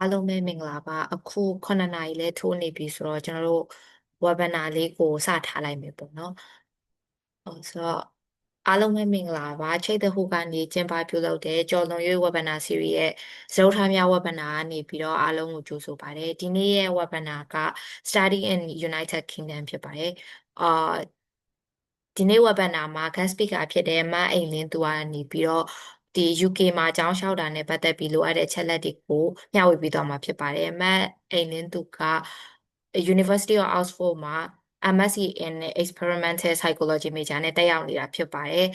အားလုံးပဲမင်္ဂလာပါအခု9နာရီလဲထိုးနေပြီဆိုတော့ကျွန်တော်တို့ webinar လေးကိုစထားလိုက်မယ်ပေါ့နော်ဆိုတော့အားလုံးပဲမင်္ဂလာပါချိတ်တဲ့ဟိုကနေကျင်းပပြုလုပ်တဲ့ကြော်လွန်ရွေး webinar series ရဲ့စတုထမြောက် webinar ကနေပြီးတော့အားလုံးကိုကြိုဆိုပါတယ်ဒီနေ့ရဲ့ webinar က Study in United Kingdom ဖြစ်ပါတယ်အာဒီနေ့ webinar မှာ guest speaker ဖြစ်တဲ့မအိမ်လင်းသူကနေပြီးတော့ဒီ UK မှာအကြောင်းလျှောက်တာနဲ့ပတ်သက်ပြီးလိုအပ်တဲ့ချက်လက်တွေကိုမျှဝေပေးသွားမှာဖြစ်ပါတယ်မအိမ်လင်းသူက University of Oxford မှာ MSc in Experimental Psychology major နဲ့တက်ရောက်နေတာဖြစ်ပါတယ်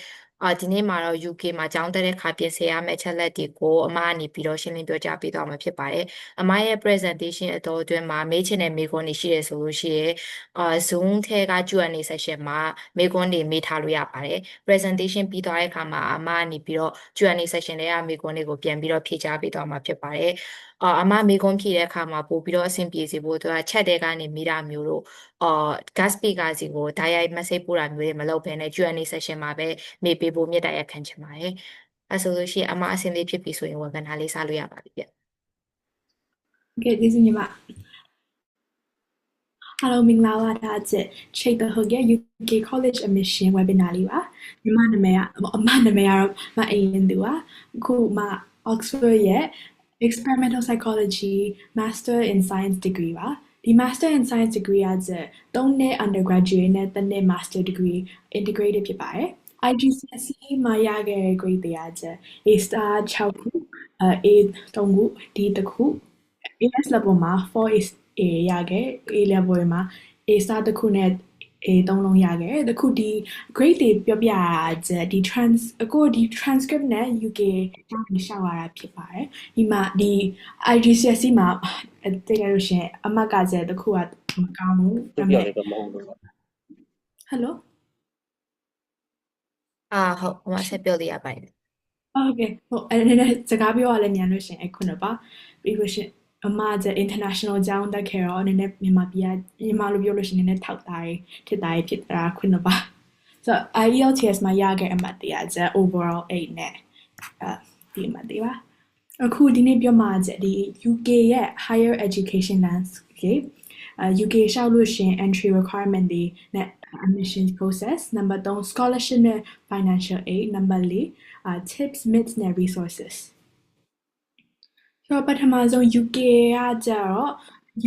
ဒီနေ့မှာတော့ UK မှာကျောင်းတက်တဲ့အခါပြင်ဆင်ရမယ့်ချက်လက်တွေကိုအမကနေပြီးတော့ရှင်းလင်းပြောကြားပေးသွားမှာဖြစ်ပါတယ်။အမရဲ့ presentation အတော်အတွင်းမှာမေးချင်တဲ့မေးခွန်းတွေရှိရဆိုလို့ရှိရင်Zoom ထဲက Q&A session မှာမေးခွန်းတွေမေးထားလို့ရပါတယ်။ presentation ပြီးသွားတဲ့အခါမှာအမကနေပြီးတော့ Q&A session တွေကမေးခွန်းတွေကိုပြန်ပြီးတော့ဖြေကြားပေးသွားမှာဖြစ်ပါတယ်။အမမေးခွန်းဖြေတဲ့အခါမှာပို့ပြီးတော့အဆင်ပြေစေဖို့အတွက် chat ထဲကနေမေးတာမျိုးတို့guest speaker စီကိုတိုက်ရိုက် message ပို့တာမျိုးတွေမလုပ်ဘဲနဲ့ Q&A session မှာပဲမေးပေးဖို့မြတ်တရားခံချင်ပါတယ်။အဲဆိုလို့ရှိရင်အမအဆင်လေးဖြစ်ပြီဆိုရင် webinar လေးစလို့ရပါပြီဗျ။ ကဲကျေးဇူးညီမအားလုံးမင်္ဂလာပါဒါကျချိတ်တဟုတ်ရဲ့ UK College Admission Webinar လေးပါညီမနာမည်ကအမနာမည်ကတော့မအိမ်လင်းသူပါအခုမ Oxford ရဲ့ Experimental Psychology Master in Science Degree ပါဒီ Master in Science Degree ကကျ3နှစ် undergraduate နဲ့3နှစ် Master Degree integrated ဖြစ်ပါတယ် IGCSE မှာရခဲ့တဲ့ grade တွေကကျ A star 6ခုA 3ခု D 1ခု AS level မှာ4A ရခဲ့ A level မှာ A star တစ်ခုနဲ့ A 3လုံးရခဲ့တခုဒီ grade တွေပြောပြရတာဒီ transcript နဲ့ UK ကျောင်းရှောက်ရတာဖြစ်ပါတယ်ဒီမှာဒီ IGCSE မှာတကယ်လို့ရှင်အမှတ်ကကျတခုကမကောင်းဘူးဒါပေမဲ့ Hello ဟုတ်အမဆက်ပြောလို့ရပါတယ်ဟုတ်ကဲ့ဟုတ်အဲ့ဒါစကားပြောရလဲမြန်လို့ရှင်ခုနပါပြီးလို့ရှင်အမကျ international ကျောင်းတက်ခဲ့တော့နည်းနည်းမြန်မာပြည်မြန်မာလိုပြောလို့ရှင်နည်းနည်းထောက်သားရေးဖြစ်တာခုနပါ so IELTS မှာရခဲ့အမှတ်တရားကျ overall 8နဲ့ဒီအမှတ်တွေပါအခုဒီနေ့ပြောမှာကျဒီ UK ရဲ့ higher education landscape UK ရှောက်လို့ရှင် entry requirement တွေနဲ့ admission process number 3 scholarship နဲ့ financial aid number 4 tips myths နဲ့ resources ဆိုတော့ပထမဆုံး UK ကကြတော့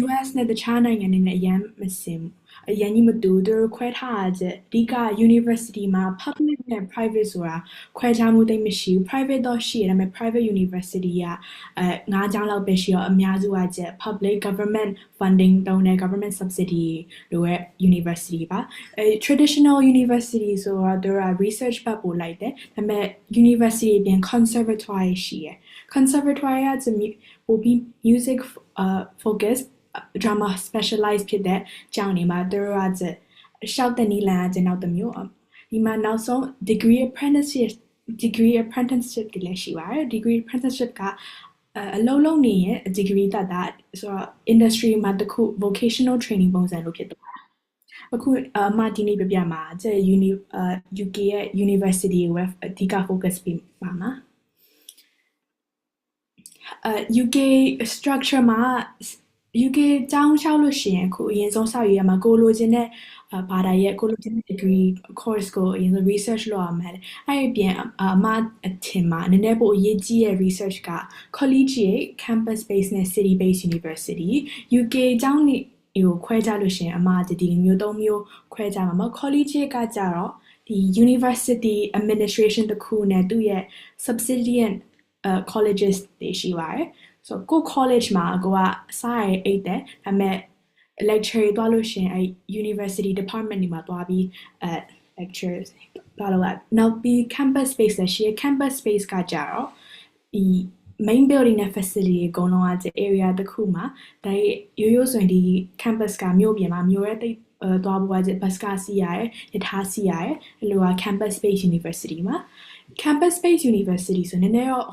US နဲ့တခြားနိုင်ငံတွေနဲ့အရင်မစင်အရင်ကြီးမတူသူတို့ခွဲထားတာကျအဓိက university မှာ public နဲ့ private ဆိုတာခွဲခြားမှုတိတ်မရှိဘူး private တော့ရှိတယ်ဒါပေမဲ့ private university က9ကျောင်းလောက်ပဲရှိတော့အများစုကကျ public government funding တုံးတဲ့ government subsidy လိုရဲ့ university ပါtraditional university ဆိုတော့သူတို့က research ဘက်ပို့လိုက်တယ်ဒါပေမဲ့ university ပြင် conservatoire ရှိရယ် conservatoire ကပိုပြီး music focus drama specialize ဖြစ်တဲ့ကျောင်းတွေမှာသူတို့ကရှောက်တဲ့နီလန်ကနောက်တစ်မျိုးဒီမှာနောက်ဆုံး degree apprenticeship တွေလည်းရှိပါတယ် degree apprenticeship ကအလုံးလုံးနေရဲ့ degree တတ်တာဆိုတော့ industry မှာတစ်ခု vocational training ပုံစံလိုဖြစ်သွားတာအခုအမဒီနေ့ပြမှာကျ UK ရဲ့ university ကိုအဓိက focus ပေးပါမှာUK structure မှာ UK ကျောင်းလျှောက်လို့ရှိရင်အခုအရင်ဆုံးစရွေးရမှာကိုလိုချင်တဲ့ဘာသာရဲ့ကိုလိုချင်တဲ့ degree course ကိုအရင်ဆုံး research လုပ်ရမှာအဲ့အပြင်အမအထင်မှာနည်းနည်းပိုအရေးကြီးရဲ့ research က collegiate campus based နဲ့ city based university UK ကျောင်းကိုခွဲခြားလို့ရှိရင်အမဒီမျိုး၃မျိုးခွဲခြားမှာ collegiate ကကြတော့ဒီ university administration တစ်ခုနဲ့သူ့ရဲ့ subsidiary colleges တွေရှိပါတယ်ဆိုကို college မှာကိုကစားရအိတ်တယ်ဒါပေမဲ့ lecture တွေသွားလို့ရှင်အဲ့ university department တွေမှာသွားပြီးlectures သွားလို့နောက်ပြီး campus space လည်းရှိရ campus space ကကြတော့ဒီ main building နဲ့ facility အကုန်လုံးက area တစ်ခုမှာဒါရိုးဆိုရင်ဒီ campus ကမြို့ပြင်မှာမြို့ရဲ့တိတ်သွားဖို့က bus ကစီးရတယ်ရထားစီးရတယ်အဲ့လိုက campus space university မှာ campus space university ဆိုနည်းနည်းတော့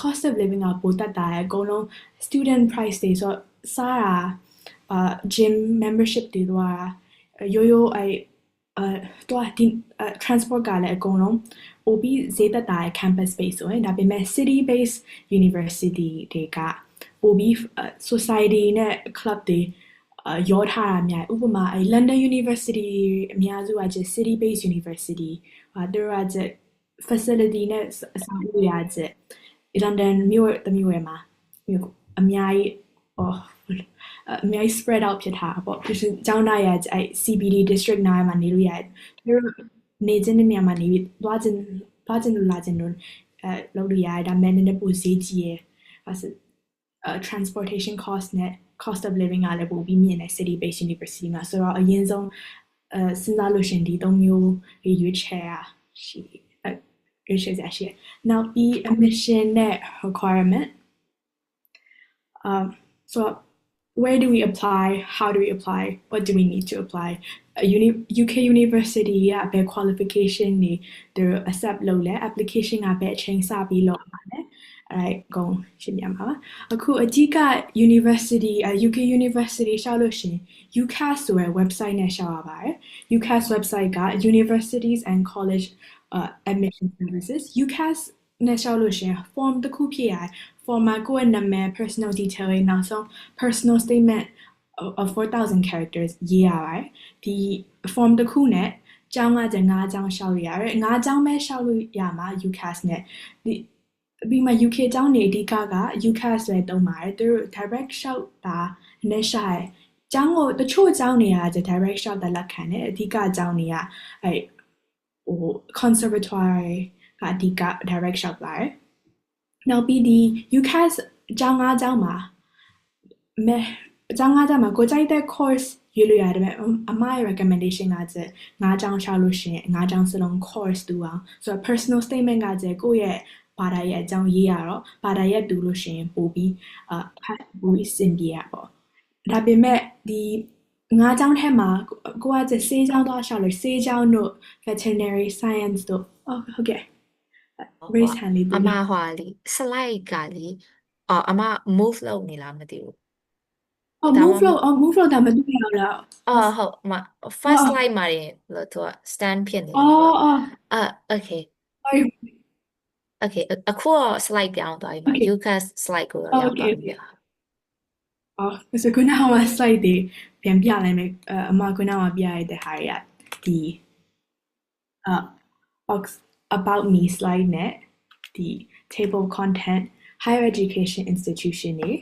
cost of living ကပိုတက်တာအကုန်လုံး student price တွေဆိုစားတာgym membership တွေသွားတာရိုးတော့ဒီ transport ကလည်းအကုန်လုံးပိုပြီးဈေးသက်သာတဲ့ campus space ဆိုရင်ဒါပေမဲ့ city based university တွေက ပို့ပြီး society နဲ့ club တွေရောထားတာများဥပမာအဲ London University အများစုကကျ city based university သူတို့ကကျ facility နဲ့အဆောက်အဦရကျ London မြို့တစ်မြို့မှာအများကြီးအများကြီး spread out ဖြစ်ထားတာပေါ့ပြီးရင်ကျောင်းသားရကျအဲ CBD district နားမှာနေလို့ရတယ်သူတို့နေခြင်းနေရာမှာနေပြီးသွားခြင်းလို့လာခြင်းလို့လုပ်လို့ရတယ်ဒါပေမဲ့နည်းနည်းပိုဈေးကြီးရယ်transportation cost နဲ့ cost of living ကလည်းပိုပြီးမြင့်တယ် city based university မှာဆိုတော့အရင်ဆုံးစဉ်းစားလို့ရှင်ဒီ၃မျိုးရွေးချယ်ရရှိရွေးချယ်စရာရှိတယ် now ဒီ admission နဲ့ requirement so where do we apply how do we apply what do we need to apply UK university ကဘယ် qualification တွေသူ accept လုပ်လဲ application ကဘယ်အချိန်စပြီးလုပ်မှာလဲအဲ့ကုန်ရှင်းပြမှာပါအခုအကြီးက university UK university ရှောက်လို့ရှင် UCAS ဆိုတဲ့ website နဲ့ရှောက်ရပါတယ် UCAS website က Universities and College Admission Services UCAS နဲ့ရှောက်လို့ရှင် form တစ်ခုဖြည့်ရတယ် form မှာကိုယ့်ရဲ့နာမည် personal detail တွေနောက်ဆုံး personal statement of 4,000 characters ရေးရပါတယ်ဒီ form တစ်ခုနဲ့ကျောင်းကကျ5ကျောင်းရှောက်ရရတယ်5ကျောင်းပဲရှောက်လို့ရမှာ UCAS နဲ့ပြီးမှ UK ကျောင်းနေအဓိကက UCAS ပဲသုံးပါတယ်သူတို့ direct ရှောက်တာနဲ့ရှာရကျောင်းကိုတချို့ကျောင်းတွေကကျ direct ရှောက်တာလက်ခံတယ်အဓိကကျောင်းတွေကအဲconservatoire ကအဓိက direct ရှောက်ပါတယ်နောက်ပြီးဒီ UCAS ကျောင်း5ကျောင်းမှာကျောင်း5ကျောင်းမှာကိုကြိုက်တဲ့ course ရွေးလို့ရတယ်အမရဲ့ recommendation ကကျ5ကျောင်းရှောက်လို့ရှင်5ကျောင်းစလုံး course တူအောင်ဆိုတော့ personal statement ကကျကိုယ့်ရဲ့ဘာသာရဲ့အကြောင်းရေးရတော့ဘာသာရဲ့တူလို့ရှင်ပို့ပြီးပို့ပြီးစင်ပြေရပေါ့ဒါပေမဲ့ဒီ5ကျောင်းထဲမှာကိုကကျဆေးကျောင်းသွားရှောက်လို့ဆေးကျောင်းတို့ veterinary science တို့ဟုတ်ကဲ့ raise hand လေးအမဟွာလေ slide ကလေအမ move လုပ်နေလားမသိဘူးmove လို့ဒါမသိရတော့လားဟုတ်အမ first slide မှာရင်လို့သူက stand ဖြစ်နေတယ်okay okay အခုတော့ slide ပြောင်းသွားပြီမှာ UCAS slide ကိုတော့ရောက်သွားပြီဆိုခုနက slide တွေပြန်ပြလိုက်မယ်အမခုနကပြရတဲ့ဟာတွေကဒီ about me slide နဲ့ဒီ table content higher education institution တွေ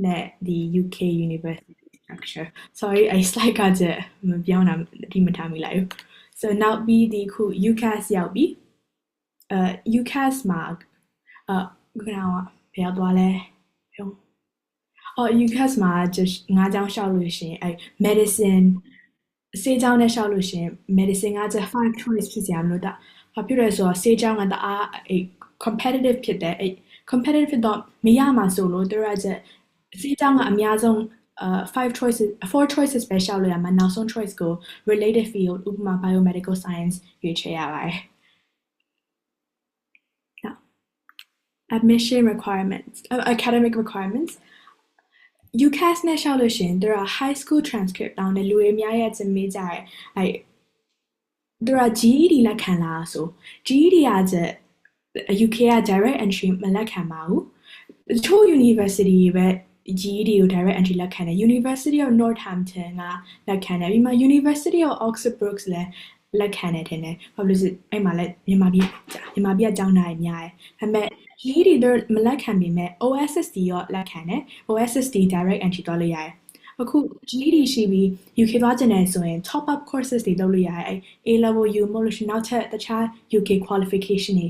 နဲ့ဒီ UK university structure sorry I slide ကကျမပြောင်းတာဒီမထားမိလိုက်ဘူး so now ပြီးဒီခု UCAS ရောက်ပြီUCAS မှာခုနကဘယ်ရောက်သွားလဲUCAS မှာ just 5ကျောင်းရှောက်လို့ရှင်အဲ medicine ဆေးကျောင်းနဲ့ရှောက်လို့ရှင် medicine ကကျ 5 choice ဖြစ်စရာမလိုတာဘာဖြစ်လဲဆိုတော့ဆေးကျောင်းကတအား competitive ဖြစ်တယ် competitive ဖြစ်တော့မရမှာဆိုလို့သူကကျဆေးကျောင်းကအများဆုံး4 choices ပဲရှောက်လို့ရမှာနောက်ဆုံး choice ကို related field ဥပမာ biomedical science ရွေးချယ်ရပါတယ် admission requirements academic requirements UCAS နဲ့ရှောက်လို့ရှင်သူက high school transcript တောင်းတယ်လူတွေအများကြီးအမေးကြတယ်သူက GED လက်ခံလားဆို GED ကကျ UK က direct entry မလက်ခံပါဘူးတချို့ university ပဲ GED ကို direct entry လက်ခံတယ် University of Northampton ကလက်ခံတယ်ပြီးမှ University of Oxford Brookes လည်းလက်ခံတယ်ထင်တယ်ဘာလို့လဲအဲ့မှာလည်းမြန်မာပြည်ကကျောင်းသားတွေများတယ်ဒါပေမဲ့ GED တို့မလက်ခံပေမဲ့ OSSD ရောလက်ခံတယ် OSSD direct entry သွားလို့ရတယ်အခု GED ရှိပြီး UK သွားကျင်တယ်ဆိုရင် top up courses တွေလုပ်လို့ရတယ် A level U မဟုတ်လို့ရှိရင်နောက်ထပ်တခြား UK qualification တွေ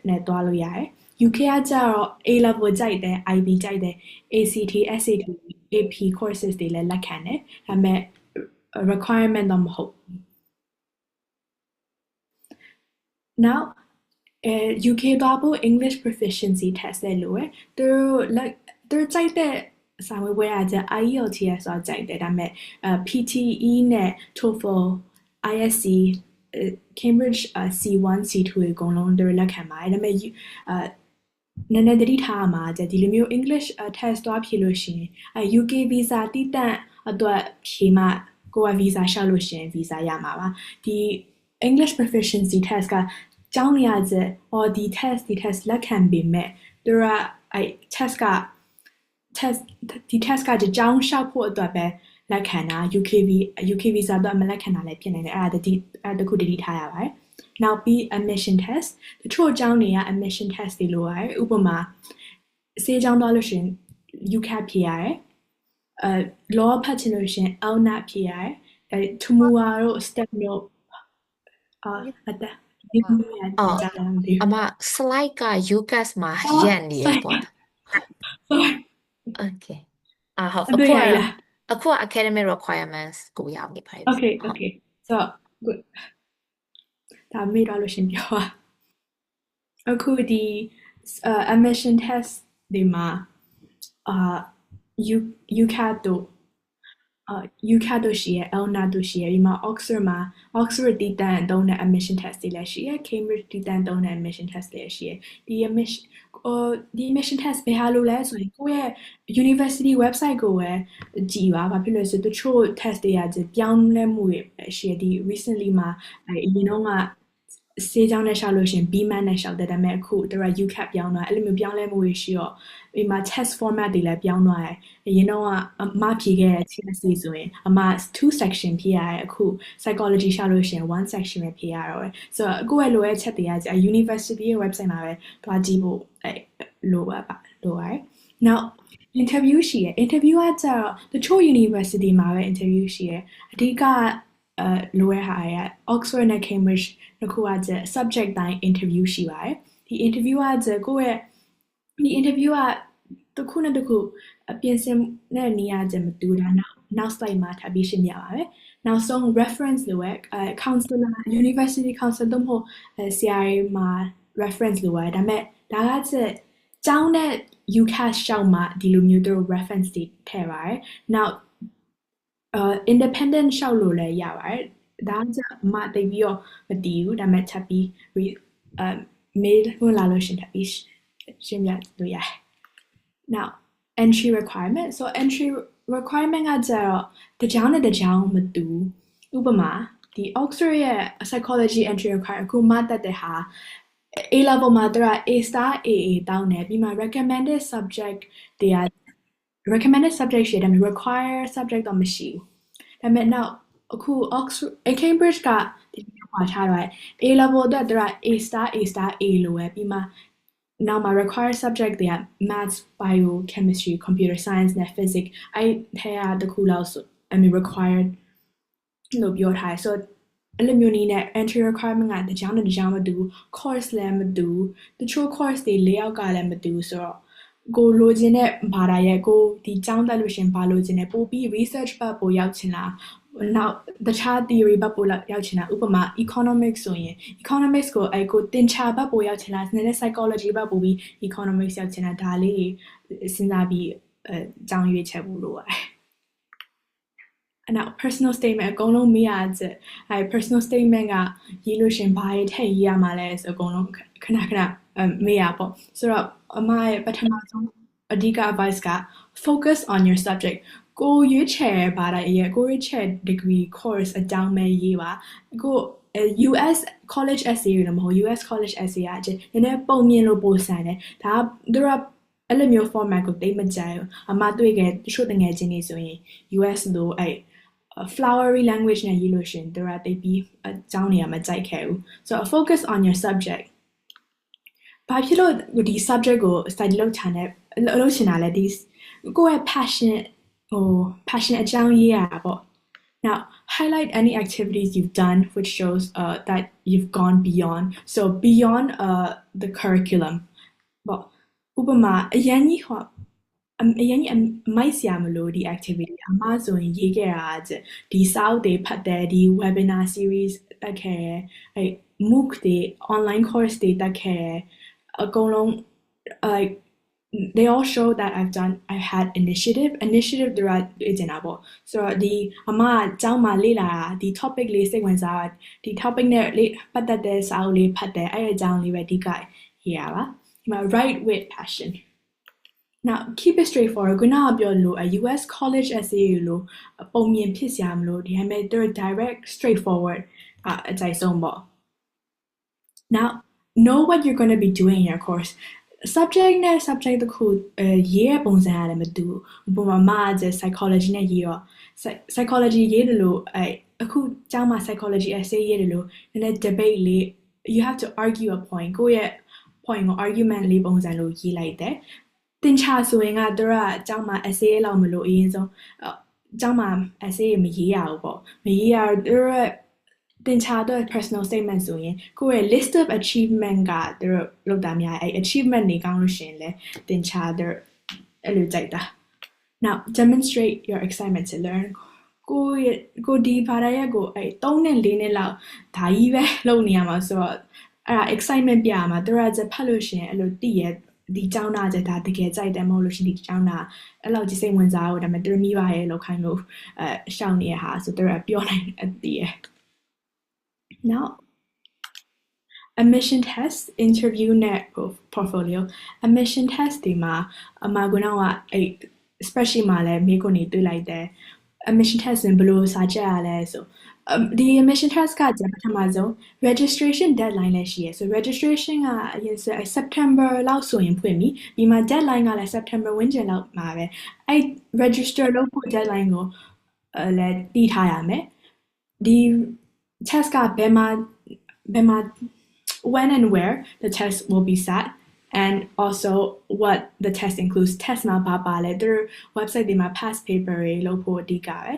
နဲ့သွားလို့ရတယ် UK ကကျတော့ A level ကြိုက်တယ် IB ကြိုက်တယ် ACT SAT AP courses တွေလည်းလက်ခံတယ်ဒါပေမဲ့ requirement တော့မဟုတ် now UK သွားဖို့ English proficiency test လဲလို့ရသူတို့ကြိုက်တဲ့စာဝေးပွဲကကျ IELTS ဆိုကြိုက်တယ်ဒါပေမဲ့ PTE နဲ့ TOEFL ISC Cambridge C1 C2 တွေအကုန်လုံးသူတို့လက်ခံပါတယ်ဒါပေမဲ့နည်းနည်းသတိထားရမှာကျဒီလိုမျိုး English test သွားဖြေလို့ရှိရင် UK visa တိတက်အတွက်ဖြေမှကိုက visa ရှောက်လို့ရှိရင် visa ရမှာပါဒီ English proficiency test ကကျောင်းနေရကျဒီ test လက်ခံပေမဲ့သူကtest က test ဒီ test ကကြောင်းလျှောက်ဖို့အတွက်ပဲလက်ခံတာ UK visa တော့မလက်ခံတာလည်းဖြစ်နေတယ်အဲ့ဒါတခုတတိထားရပါတယ်နောက်ပြီး admission test တချို့အကြောင်းတွေက admission test တွေလိုရတယ်ဥပမာဆေးကြောင်းသွားလို့ရှင် UCAT ဖြေရတယ်law ဖတ်ချင်လို့ရှင် LNAT ဖြေရတယ်Tumua တို့ step တို့အတဒီလိုမျိုးကြာတယ်မသိဘူး အမ slide က UCAS မှာရက်နေရပေါ့နော် Okay ဟုတ်အတွေ့ရလား အခုက academic requirements ကိုရောက်နေပါတယ် Okay so good ဒါမေးတော့လို့ရှင်ပြောပါအခုဒီ admission test ဒီမှာUCAT တို့UCAT တို့ရှိရ LNAT တို့ရှိရဒီမှာ Oxford တည်တံ့သုံးတဲ့ admission test တွေလည်းရှိရ Cambridge တည်တံ့သုံးတဲ့ admission test တွေလည်းရှိရဒီ admission test ဘယ်ဟာလို့လဲဆိုရင်ကိုယ့်ရဲ့ university website ကိုပဲကြည့်ပါဘာဖြစ်လို့လဲဆိုတချို့ test တွေကပြောင်းလဲမှုတွေရှိရဒီ recently မှာအရင်တော့ကဆေးကြောင်းနဲ့ရှောက်လို့ရှင် BMAT နဲ့ရှောက်တဲ့ဒါပေမဲ့အခုသူက UCAT ပြောင်းသွားအဲ့လိုမျိုးပြောင်းလဲမှုတွေရှိတော့ဒီမှာ test format တွေလည်းပြောင်းသွားတယ်အရင်တော့ကအမဖြေခဲ့တဲ့ TSC ဆိုရင်အမ2 section ဖြေရတယ်အခု psychology ရှောက်လို့ရှင်1 section ပဲဖြေရတော့တယ်ဆိုတော့အခုရဲ့လိုအပ်ချက်တွေကuniversity ရဲ့ website မှာပဲတွားကြည့်ဖို့လိုပါတယ် now interview ရှိရ interview ကကျတော့တချို့ university မှာပဲ interview ရှိရအဓိကလိုရဟာရ Oxford နဲ့ Cambridge နှစ်ခုကကျ subject တိုင်း interview ရှိပါတယ်ဒီ interview ကကျကိုယ့်ရဲ့ဒီ interview ကတစ်ခုနဲ့တစ်ခုပြင်ဆင်တဲ့နေရာကျမတူတာနောက် slide မှာထပ်ပြီးရှင်းပြပါမယ်နောက်ဆုံး reference လိုရ counselor university counselor တို့မဟုတ်ဆရာတွေမှာ reference လိုရဒါပေမဲ့ဒါကကျကျောင်းနဲ့ UCAS ရှောက်မှာဒီလိုမျိုးတို့ reference တွေထည့်ပါတယ်နောက်independent ရှောက်လို့လည်းရပါတယ်ဒါကြအမသိပြီးတော့မတည်ဘူးဒါပေမဲ့ချက်ပြီးmail ဝင်လာလို့ရှင်ထပ်ပြီးရှင်းပြလို့ရတယ် now entry requirement so entry requirement ကကြတော့တကြောင်နဲ့တကြောင်မတူဥပမာဒီ Oxford ရဲ့ psychology entry requirement အခုမှတက်တဲ့ဟာ A level မှာသူက A*AA တောင်းတယ်ပြီးမှ recommended subject တွေက recommended subject ရှိတယ်ဒါပေမဲ့ required subject တော့မရှိဘူးဒါပေမဲ့နောက်အခု Oxford Cambridge ကဒီလိုပါထားတယ် A level အတွက်သူက A*A* လို့ပဲပြီးမှနောက်မှာ required subject တွေက maths bio chemistry computer science နဲ့ physics အဲ့ထဲကတစ်ခုလောက်ဆို required လို့ပြောထားတယ် so အဲ့လိုမျိုးနည်းနဲ့ entry requirement ကတကြောင်နဲ့တကြောင်မတူ course လည်းမတူတချို့ course တွေ layout ကလည်းမတူဆိုတော့ကိုလိုချင်တဲ့ဘာသာရဲ့ကိုဒီကျောင်းတက်လို့ရှင်ဘာလိုချင်တယ်ပို့ပြီး research ဘက်ပို့ရောက်ချင်လားနောက်တခြား theory ဘက်ပို့ရောက်ချင်တာဥပမာ economics ဆိုရင် economics ကိုကိုတင်ချာဘက်ပို့ရောက်ချင်လားနည်းနည်း psychology ဘက်ပို့ပြီး economics ရောက်ချင်တာဒါလေးစဉ်းစားပြီးကျောင်းရွေးချက်ဖို့လိုပါတယ်နောက် personal statement အကုန်လုံးမေးရတဲ့အဲ personal statement ကရေးလို့ရှင်ဘာရေးထည့်ရေးရမှာလဲဆိုအကုန်လုံးခဏမေးရပေါ့ဆိုတော့အမရဲ့ပထမဆုံးအဓိက advice က focus on your subject ကိုရွေးချယ်ဘာသာရဲ့ကိုရွေးချယ် degree course အကြောင်းပဲရေးပါကို US college essay လို့မဟုတ် US college essay ကနည်းနည်းပုံမြင်လို့ပိုဆန်တယ်ဒါကသူကအဲ့လိုမျိုး format ကိုတိတ်မကြိုက်ဘူးအမတွေ့ခဲ့တချို့တငယ်ချင်းတွေဆိုရင် US လို့အဲ့flowery language နဲ့ရေးလို့ရှင်သူကတိတ်ပြီးအကြောင်းနေရာမကြိုက်ခဲ့ဘူး so focus on your subject ဘာဖြစ်လို့ဒီ subject ကို study လုပ်ချင်တာလဲဒီကိုယ့်ရဲ့ passion အကြောင်းရေးရတာပေါ့ now highlight any activities you've done which shows that you've gone beyond so beyond the curriculum ပေါ့ဥပမာအရင်ကြီးမိုက်စရာမလို့ဒီ activity အမှားဆိုရင်ရေးခဲ့တာဒီစာအုပ်တွေဖတ်တယ်ဒီ webinar series တက်ခဲ့တယ်အဲ့ MOOC တွေ online course တွေတက်ခဲ့တယ်အကုန်လုံး they all show that I had initiative တွေကတွေ့ကျင်တာပေါ့ဆိုတော့ဒီအမအကြောင်းမှာလေ့လာတာဒီ topic လေးစိတ်ဝင်စားဒီ topic နဲ့ပတ်သက်တဲ့စာအုပ်လေးဖတ်တယ်အဲ့အကြောင်းလေးပဲအဓိကရေးရပါဒီမှာ write with passion now keep it straightforward ခုနကပြောလို့ US college essay လို့ပုံမြင်ဖြစ်စရာမလိုဒီမဲ့ they're direct straightforward အကြိုက်ဆုံးပေါ့ now know what you're going to be doing in your course subject နဲ့ subject တစ်ခုရေးရပုံစံရတယ်မတူဘူးဥပမာမက psychology နဲ့ရေးရော psychology ရေးတယ်လို့အခုကျောင်းမှာ psychology essay ရေးတယ်လို့နည်းနည်း debate လေး you have to argue a point ကိုယ့်ရဲ့ point ကို argument လေးပုံစံလို့ရေးလိုက်တယ်တင်ချာဆိုရင်ကတို့ကကျောင်းမှာ essay လောက်မလို့အရင်ဆုံးကျောင်းမှာ essay မရေးရဘူးပေါ့မရေးရတို့တင်ချာတော့ personal statement ဆိုရင်ကိုယ့်ရဲ့ list of achievement ကတို့လောက်တာများအဲ့ achievement တွေကောင်းလို့ရှင်လဲတင်ချာတော့အဲ့လိုကြိုက်တာ now demonstrate your excitement to learn ကိုဒီဘာသာရပ်ကိုအဲ့3နဲ့4နှစ်လောက်ဒါကြီးပဲလုပ်နေရမှာဆိုတော့အဲ့ဒါ excitement ပြရမှာတို့ကဖတ်လို့ရှင်အဲ့လိုတည်ရဒီကျောင်းသားဒါတကယ်ကြိုက်တယ်မဟုတ်လို့ရှင်ဒီကျောင်းသားအဲ့လောက်ကြီးစိတ်ဝင်စားလို့ဒါပေမဲ့တို့မိဘရဲ့လောက်ခိုင်းလို့ရှောက်နေရဟာဆိုတို့ကပြောနိုင်အတည်ရ now admission test interview နဲ့ portfolio admission test ဒီမှာအမကတော့အဲ့ especially မှာလည်းမိကိုနေတွေ့လိုက်တယ် admission test ဘယ်လိုစာချက်ရလဲဆိုဒီ admission test ကပထမဆုံး registration deadline လည်းရှိရယ်ဆို registration ကအရင် September လောက်ဆိုရင်ဖွင့်ပြီဒီမှာ deadline ကလည်း September ဝန်းကျင်လောက်မှာပဲအဲ့ register လုပ်ဖို့ deadline ကိုလည်းတည်ထားရမယ်ဒီ test ကဘယ်မှာ when and where the test will be sat and also what the test includes test မှာဘာပါလဲသူ website တွေမှာ past paper တွေလုပ်ဖို့အဓိကပဲ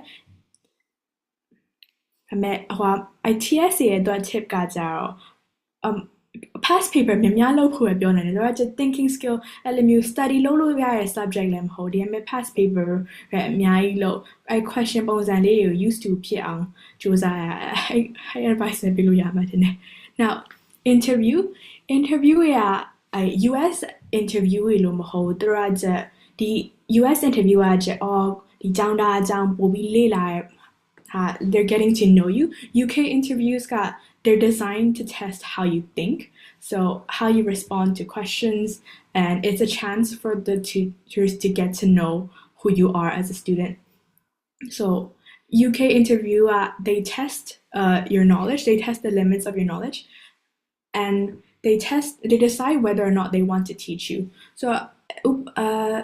အမေဟို ITS ရဲ့အတွက် tip ကကြတော့ past paper များလုပ်ဖို့ပဲပြောနေတယ်တော့ thinking skill အဲ့လိုမျိုး study လုပ်လို့ရတဲ့ subject လည်းမဟုတ်ဒီအမေ past paper ပဲအများကြီးလုပ်အဲ့ question ပုံစံလေးကို used to ဖြစ်အောင်စူးစမ်းရအဲ့ advice ပဲပေးလို့ရမှာတင်တယ် now interview ရUS interview လို့မဟုတ်သူတို့ကဒီ US interview ကဒီကျောင်းသားအကြောင်းပို့ပြီးလေ့လာရ they're getting to know you. UK interviews they're designed to test how you think, so how you respond to questions, and it's a chance for the teachers to get to know who you are as a student. So UK interview they test your knowledge, they test the limits of your knowledge, and they decide whether or not they want to teach you. So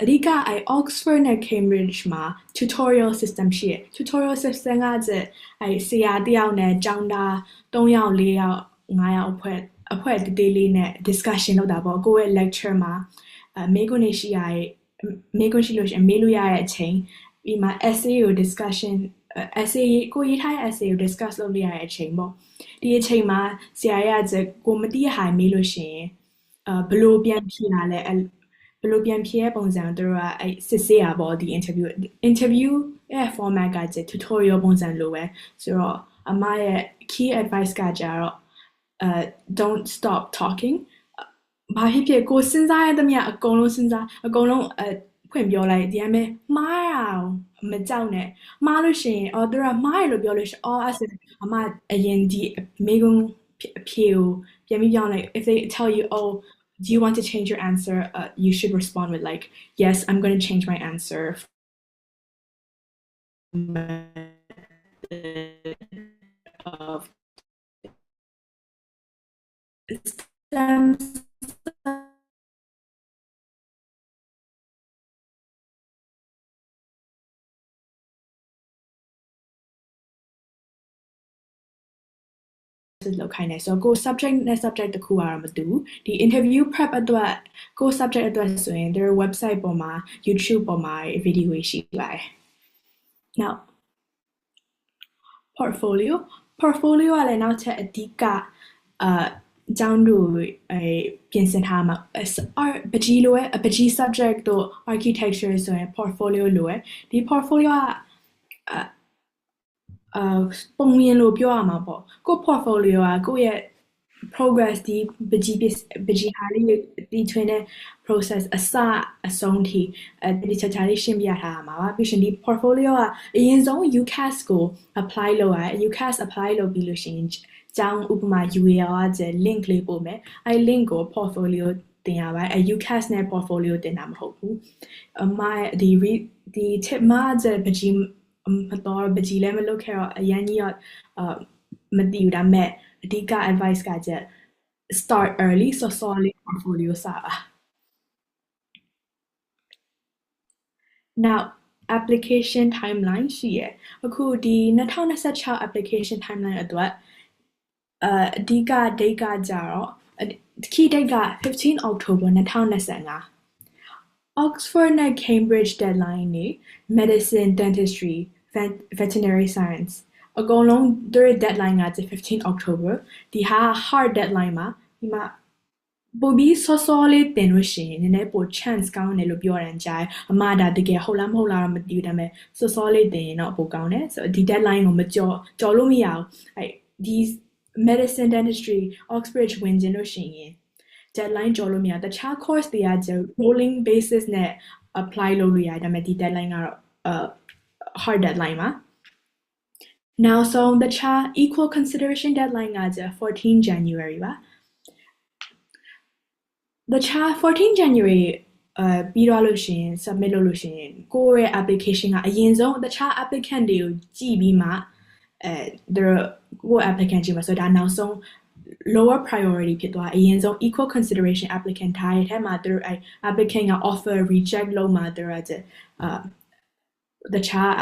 အဓိကOxford နဲ့ Cambridge မှာ tutorial system ရှိရယ် tutorial system ကဆရာတစ်ယောက်နဲ့ကျောင်းသား3ယောက်4ယောက်5ယောက်အဖွဲ့တသေးလေးနဲ့ discussion လုပ်တာပေါ့ကိုယ့်ရဲ့ lecture မှာမေးခွန်းတွေရှိလို့ရှိရင်မေးလို့ရတဲ့အချိန်ပြီးမှ essay ကို discussion essay ကိုရေးထားတဲ့ essay ကို discuss လုပ်လို့ရတဲ့အချိန်ပေါ့ဒီအချိန်မှာဆရာရဲ့ကိုမသိရဟာမေးလို့ရှိရင်ဘယ်လိုပြန်ဖြေလာလဲဘယ်လိုပြန်ဖြေရပုံစံတို့ကစစ်ဆေးရပေါ့ဒီ interview ရဲ့ format ကtutorial ပုံစံလိုပဲဆိုတော့အမရဲ့ key advice ကကြတော့don't stop talking ဘာဖြစ်ဖြစ်ကိုစဉ်းစားရတဲ့မြအကုန်လုံးစဉ်းစားအကုန်လုံးဖွင့်ပြောလိုက်ဒီအမေမှားရအောင်မကြောက်နဲ့မှားလို့ရှိရင်သူကမှားရလို့ပြောလို့ရှိရင်အဲ့ဆိုအမအရင်ဒီမိကုံအဖြေကိုပြန်ပြီးပြောင်းလိုက် if they tell you oh do you want to change your answer you should respond with like yes I'm going to change my answer of stemsလောက်ခိုင်းတယ်ဆိုတော့ကို subject နဲ့ subject တစ်ခုကတော့မတူဒီ interview prep အတွက်ကို subject အတွက်ဆိုရင် their website ပေါ်မှာ YouTube ပေါ်မှာ video ရှိပါတယ် now portfolio ကလည်းနောက်ထပ်အဓိကကျောင်းတို့ပြင်ဆင်ထားမှာပကြီးလိုပဲပကြီး subject တို့ architecture ဆိုရင် portfolio လိုပဲဒီ portfolio ကပုံမြင်လို့ပြောရမှာပေါ့ကို portfolio ကကိုယ့်ရဲ့ progress ဒီပကြီးဟာလေးဒီထွင်တဲ့ process အစအဆုံးထိဒီချာလေးရှင်းပြထားရမှာပါပြီးရှင်ဒီ portfolio ကအရင်ဆုံး UCAS ကို apply လုပ်ရတယ် UCAS apply လုပ်ပြီးလို့ရှိရင်ကျောင်းဥပမာ UAL ကlink လေးပို့မယ်အဲ့ link ကို portfolio တင်ရပါတယ် UCAS နဲ့ portfolio တင်တာမဟုတ်ဘူးအမဒီ tip မှာပကြီးမတော်ပကြီးလည်းမလုပ်ခဲ့တော့အရင်ကြီးမသိဘူးဒါပေမဲ့အဓိက advice ကstart early so solid portfolio စပါ now application timeline ရှိရယ်အခုဒီ2026 application timeline အတွက်အဓိက date ကကြတော့ key date က15 October 2025 Oxford နဲ့ Cambridge deadline နေ medicine dentistry veterinary science အကုန်လုံးသူတို့ deadline က15 October ဒီဟာ hard deadline မှာဒီမှာပိုပြီးစောစောလေးတင်လို့ရှိရင်နည်းနည်းပို chance ကောင်းတယ်လို့ပြောတယ်ကြားအမဒါတကယ်ဟုတ်လားမဟုတ်လားတော့မသိဘူးဒါပေမဲ့စောစောလေးတင်ရင်တော့ပိုကောင်းတယ်ဆိုတော့ဒီ deadline ကိုမကြော်လို့မရဘူးဒီ medicine dentistry Oxbridge ဝင်ကျင်လို့ရှိရင် deadline ကြော်လို့မရတခြား course တွေကကျ rolling basis နဲ့ apply လုပ်လို့ရတယ်ဒါပေမဲ့ဒီ deadline ကတော့hard deadline ပါနောက်ဆုံးတခြား equal consideration deadline ကကျ14 January ပါတခြား14 January ပြီးတော့လို့ရှိရင် submit လုပ်လို့ရှိရင်ကိုယ့်ရဲ့ application ကအရင်ဆုံးတခြား applicant တွေကိုကြည့်ပြီးမှသူကိုယ့် applicant ကြည့်မှာဆိုတော့ဒါနောက်ဆုံး lower priority ဖြစ်သွားအရင်ဆုံး equal consideration applicant ထားရဲ့ထဲမှာသူတို့applicant က offer reject လုပ်မှာသူတို့တခြား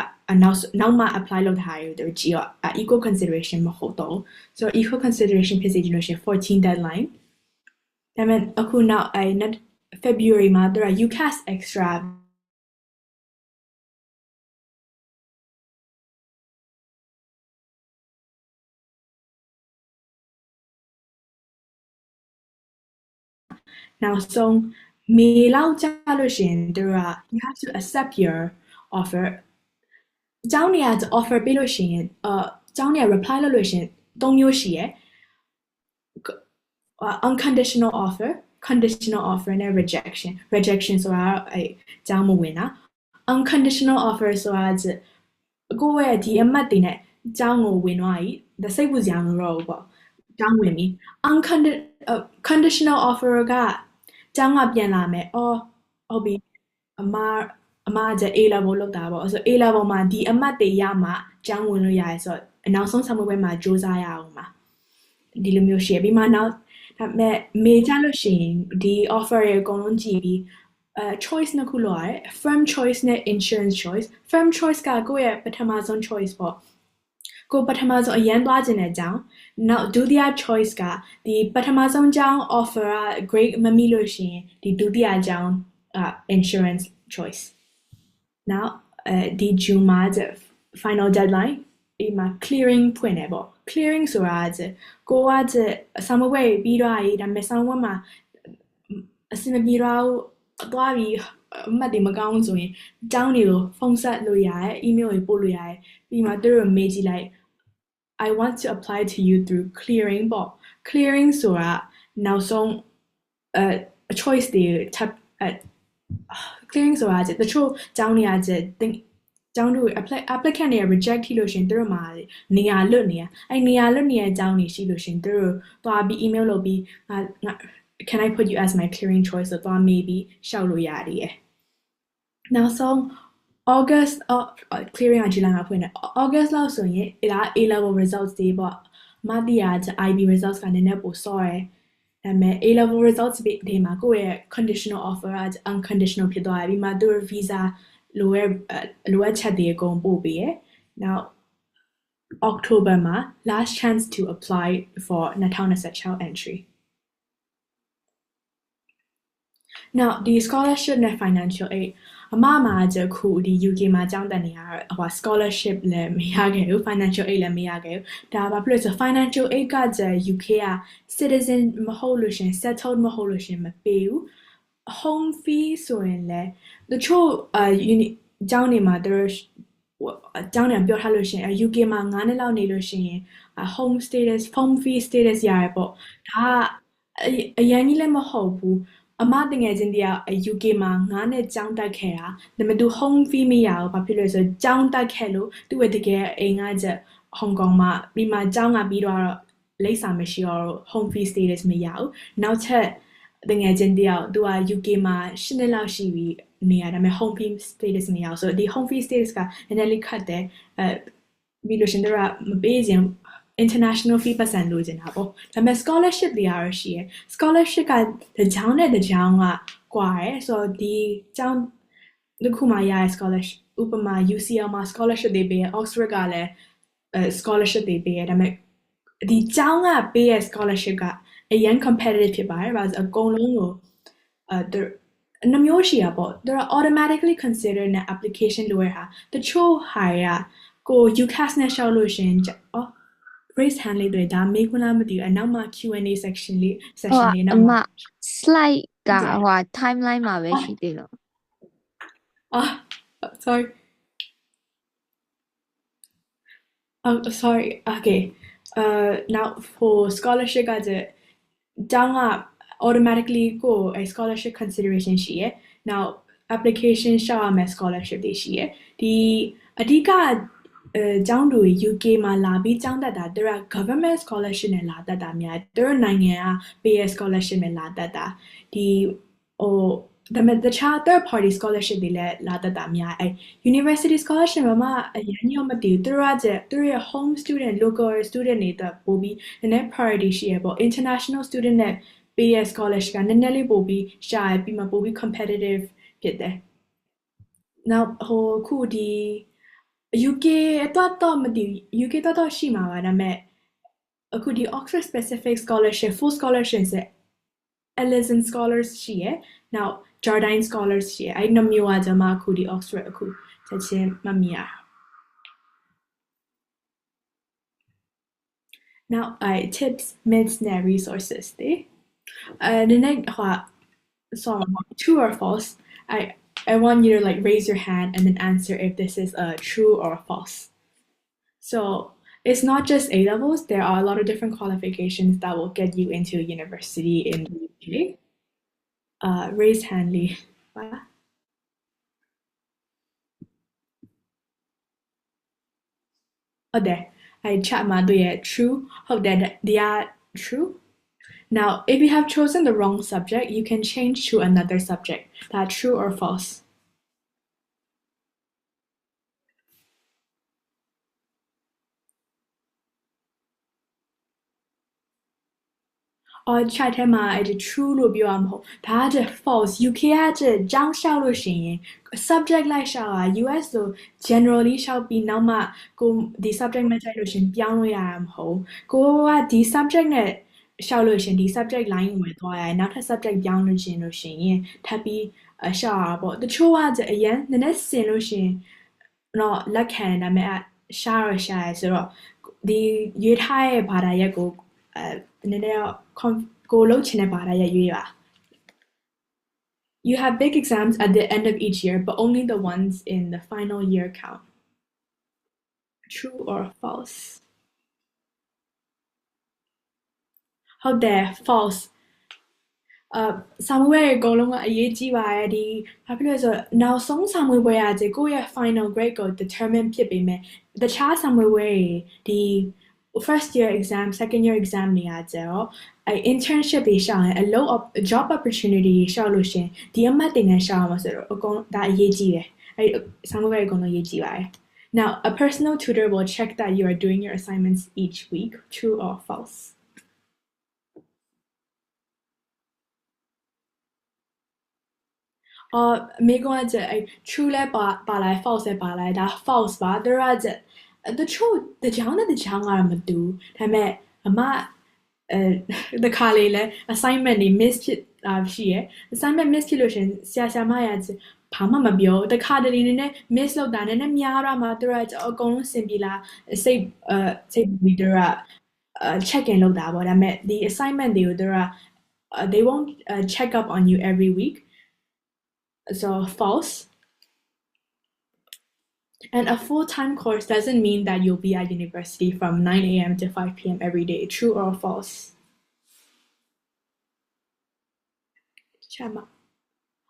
နောက်မှ apply လုပ်ထားရသူကြည့်တော့ equal consideration မဟုတ်တော့ဆိုတော့ equal consideration ဖြစ်စေချင်လို့ရှိရင်14 deadline ဒါပေမဲ့အခုနောက်February မှာသူက UCAS extra နောက်ဆုံးမေလောက်ကြာလို့ရှိရင်သူက you have to accept your offer အကြောင်းနေရာ offer ပေးလို့ရှိရင်အကြောင်းနေရာ reply လုပ်လို့ရှိရင်၃မျိုးရှိရယ် unconditional offer conditional offer နဲ့ rejection ဆိုတာအကြောင်းမဝင်တာ unconditional offer ဆိုတာကိုယ့်ရဲ့ဒီအမှတ်တွေနဲ့အကြောင်းကိုဝင်သွားပြီစိတ်ပူစရာမလိုတော့ဘူးပေါ့အကြောင်းဝင်ပြီ unconditional offer ကအကြောင်းကပြန်လာမယ်ဟုတ်ပြီအမက A level လောက်တာပေါ့ဆို A level မှာဒီအမှတ်တွေရမှအကြောင်းဝင်လို့ရတယ်ဆိုတော့နောက်ဆုံးဆံပွဲမှာစူးစမ်းရအောင်ပါဒီလိုမျိုးရှိပြီးမှနောက်ဒါပေမဲ့မေကြလို့ရှိရင်ဒီ offer တွေအကုန်လုံးကြည့်ပြီးchoice နှစ်ခုလောက်ရတယ် firm choice နဲ့ insurance choice firm choice ကကိုယ့်ရဲ့ပထမဆုံး choice ပေါ့ကိုပထမဆုံးအရန်သွားခြင်းတဲ့အကြောင်းနောက်ဒုတိယ choice ကဒီပထမဆုံးအကြောင်း offer က great မမိလို့ရှိရင်ဒီဒုတိယအကြောင်း insurance choice နောက်ဒီ June မှာ final deadline ဒီမှာ clearing ဖွင့်တယ်ပေါ့ clearing ဆိုတာကိုကဆောင်းပွဲပြီးတော့ဒါပေမဲ့ဆောင်းပွဲမှာအစမပြေတော့သွားပြီးအမှတ်တွေမကောင်းဆိုရင်အကြောင်းတွေကိုဖုန်းဆက်လို့ရတယ် email တွေပို့လို့ရတယ်ပြီးမှသူတို့မေးကြည့်လိုက် I want to apply to you through clearing ပေါ့ clearing ဆိုတာနောက်ဆုံးchoice တွေ clearing ဆိုတာတချို့အကြောင်းတွေကကျောင်းတို့ applicant တွေက reject ထိလို့ရှင်သူတို့မှာနေရာလွတ်နေရနေရာလွတ်နေတဲ့အကြောင်းတွေရှိလို့ရှင်သူတို့သွားပြီး email လုပ်ပြီး can I put you as my clearing choice ဆိုတော့ maybe ရှောက်လို့ရတယ်နောက်ဆုံး August clearing က July မှာဖွင့်တယ် August လောက်ဆိုရင်ဒါ A level results တွေပေါ့မသိရ IB results ကနည်းနည်းပိုစောတယ်ဒါပေမဲ့ A level results တွေမှာကိုယ့်ရဲ့ conditional offer က unconditional ဖြစ်သွားပြီပြီးမှသူတို့ visa လိုအပ်ချက်တွေအကုန်ပို့ပေးရနောက် October မှာ last chance to apply for 2026 entry now ဒီ scholarship နဲ့ financial aid အမမှာခုဒီ UK မှာကျောင်းတက်နေရတော့ scholarship လည်းမရခဲ့ဘူး financial aid လည်းမရခဲ့ဘူးဒါဘာဖြစ်လို့ဆို financial aid ကUK က citizen မဟုတ်လို့ရှင် settled မဟုတ်လို့ရှင်မပေးဘူး home fee ဆိုရင်လည်းတချို့ကျောင်းတွေမှာသူတို့ကျောင်းတွေပြောထားလို့ရှင် UK မှာ9နှစ်လောက်နေလို့ရှင် home status home fee status ရတယ်ပေါ့ဒါအရင်ကြီးလည်းမဟုတ်ဘူးအမတငယ်ချင်းတယောက် UK မှာ9နှစ်ကျောင်းတက်ခဲ့တာဒါပေမဲ့သူ home fee မရဘူးဘာဖြစ်လို့ဆိုကျောင်းတက်ခဲ့လို့သူ့ရဲ့တကယ်အိမ်ကဟောင်ကောင်မှာပြီးမှကျောင်းကပြီးတော့လိပ်စာမရှိတော့ home fee status မရဘူးနောက်ထပ်တငယ်ချင်းတယောက်သူက UK မှာ10နှစ်လောက်ရှိပြီနေရဒါပေမဲ့ home fee status မရဘူးဆိုတော့ဒီ home fee status ကနည်းနည်းလေးခတ်တယ်ပြီးလို့ရှင်တို့ကမပေးခြင်း international fee ပတ်စံလိုချင်တာပေါ့ဒါပေမဲ့ scholarship တွေကတော့ရှိရယ် scholarship ကတစ်ကြောင်းနဲ့တစ်ကြောင်းကကွာရယ်ဆိုတော့ဒီကျောင်း တခုမှရတဲ့ scholarship ဥပမာ UCL မှာ scholarship တွေပေးရ Oxford ကလည်းscholarship တွေပေးရဒါပေမဲ့ဒီကျောင်းကပေးရ scholarship ကအရင် competitive ဖြစ်ပါတယ်ဘာလို့အကုန်လုံးကိုနှမျိုးရှိတာပေါ့သူက automatically consider နဲ့ application လိုရတာတချို့ဟာရကို UCAS နဲ့ရှောက်လို့ရှင်raise hand လေးတွေဒါမေးခွန်းလားမသိဘူးအနောက်မှာ Q&A section လေးနောက်မှာ slide ကtimeline မှာပဲရှိသေးလို့ sorry oh sorry okay now for scholarship ကကျောင်းက automatically ကိုscholarship consideration ရှိရ now application ရှောက်ရမယ် scholarship တွေရှိရဒီအဓိကကျောင်းသူ UK မှာလာပြီးကျောင်းတက်တာသူက government scholarship နဲ့လာတက်တာများသူတို့နိုင်ငံကပေးရ scholarship နဲ့လာတက်တာဒီဒါပေမဲ့တခြား third party scholarship တွေလည်းလာတက်တာများuniversity scholarship မှာအရင်ညမတည်သူတို့ကသူတို့ရဲ့ home student local student တွေတော့ပို့ပြီးနည်းနည်း priority ရှိရပေါ့ international student နဲ့ပေးရ scholarship ကနည်းနည်းလေးပို့ပြီးရှာရပြီးမှပို့ပြီး competitive ဖြစ်တယ် now ခုဒီ UK တော့မတည် UK တော့ရှိမှာပါဒါပေမဲ့အခုဒီ Oxford specific scholarship full scholarship နဲ့ Ellison scholars ရှိရ now Jardine scholars ရှိရအဲ့နှစ်မျိုးကကျွန်မအခုဒီ Oxford အခုချက်ချင်းမမြင်ရ now tips myths နဲ့ resources တွေthe next true or false I want you to like raise your hand and then answer if this is true or false so it's not just A levels there are a lot of different qualifications that will get you into university in the UK raise hand Lee there I chat ma true hope that they are true now if you have chosen the wrong subject you can change to another subject that true or false chat ထဲမှာအဲ့ဒီ true လို့ပြောရမှာမဟုတ်ဒါက false UK ကကျောင်းလျှောက်လို့ရှိရင် subject လိုက်လျှောက်တာ US ဆို generally လျှောက်ပြီးနောက်မှကိုဒီ subject မကြိုက်လို့ရှင်ပြောင်းလို့ရတာမဟုတ်ကိုကဒီ subject နဲ့လျှောက်လို့ရှင်ဒီ subject line ကိုပဲသွားရတယ်နောက်ထပ် subject ပြောင်းလို့ရှင်ထပ်ပြီးလျှောက်ရတာပေါ့တချို့ကအရင်နည်းနည်းစင်လို့ရှင်တော့လက်ခံတယ်ဒါပေမဲ့ရှားရဆိုတော့ဒီရွေးထားရဲ့ဘာသာရပ်ကိုနည်းနည်းကိုလုံးချင်တဲ့ဘာသာရပ်ရွေးပါ You have big exams at the end of each year but only the ones in the final year count True or false ဟုတ်တယ် false စာမေးပွဲအကုန်လုံးကအရေးကြီးပါတယ်ဒီဘာဖြစ်လို့လဲဆိုတော့နောက်ဆုံးစာမေးပွဲကကိုယ့်ရဲ့ final grade ကို determine ဖြစ်ပေမဲ့တခြားစာမေးပွဲတွေဒီ first year exam second year exam တွေကကျတော့internship တွေရှောက်ရင် job opportunity ရှောက်လို့ရှင်ဒီအမှတ်တွေနဲ့ရှောက်အောင်ဆိုတော့အကုန်ဒါအရေးကြီးတယ်စာမေးပွဲအကုန်လုံးအရေးကြီးပါတယ် Now a personal tutor will check that you are doing your assignments each week true or falseမိကွန်းကtrue လဲပါလိုက် false လဲပါလိုက်ဒါ false ပါသူကတချို့တကြောင်ကတော့မတူဒါပေမဲ့အမတခါလေလဲ assignment တွေ miss ဖြစ်တာရှိရယ် assignment miss ဖြစ်လို့ရှင်ဆရာမရဘာမှမပြောတခါတလေနည်းနည်း miss လုပ်တာနည်းနည်းများတော့မှသူကအကုန်လုံးစင်ပြီလားစိတ်ပြီးသူကcheck in လုပ်တာပေါ့ဒါပေမဲ့ဒီ assignment တွေကိုသူကthey won't check up on you every week so false And a full-time course doesn't mean that you'll be at university from 9 a.m. to 5 p.m. every day. True or false?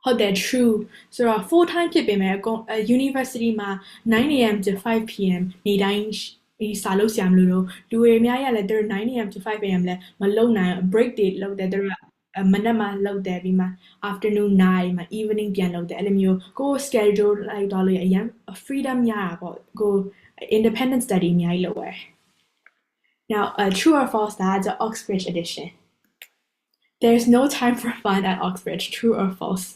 How that true. So full-time ဖြစ်ပေမဲ့ university မှာ 9 a.m. to 5 p.m. နေ့တိုင်းစာလုပ်ဆရာမလို့လူတွေအများကြီးလည်းသူ9 a.m. to 5 a.m. လည်းမလုပ်နိုင် break တွေလုပ်တယ်သူကမနက်မှာလုပ်တယ်ပြီးမှ afternoon 9မှာ evening ပြန်လုပ်တယ်အဲ့လိုမျိုးကို schedule လိုက်တော့လို့အရင် freedom ရတာပေါ့ကို independent study အများကြီးလုပ်ရတယ် Now true or false that's the Oxbridge edition There's no time for fun at Oxbridge true or false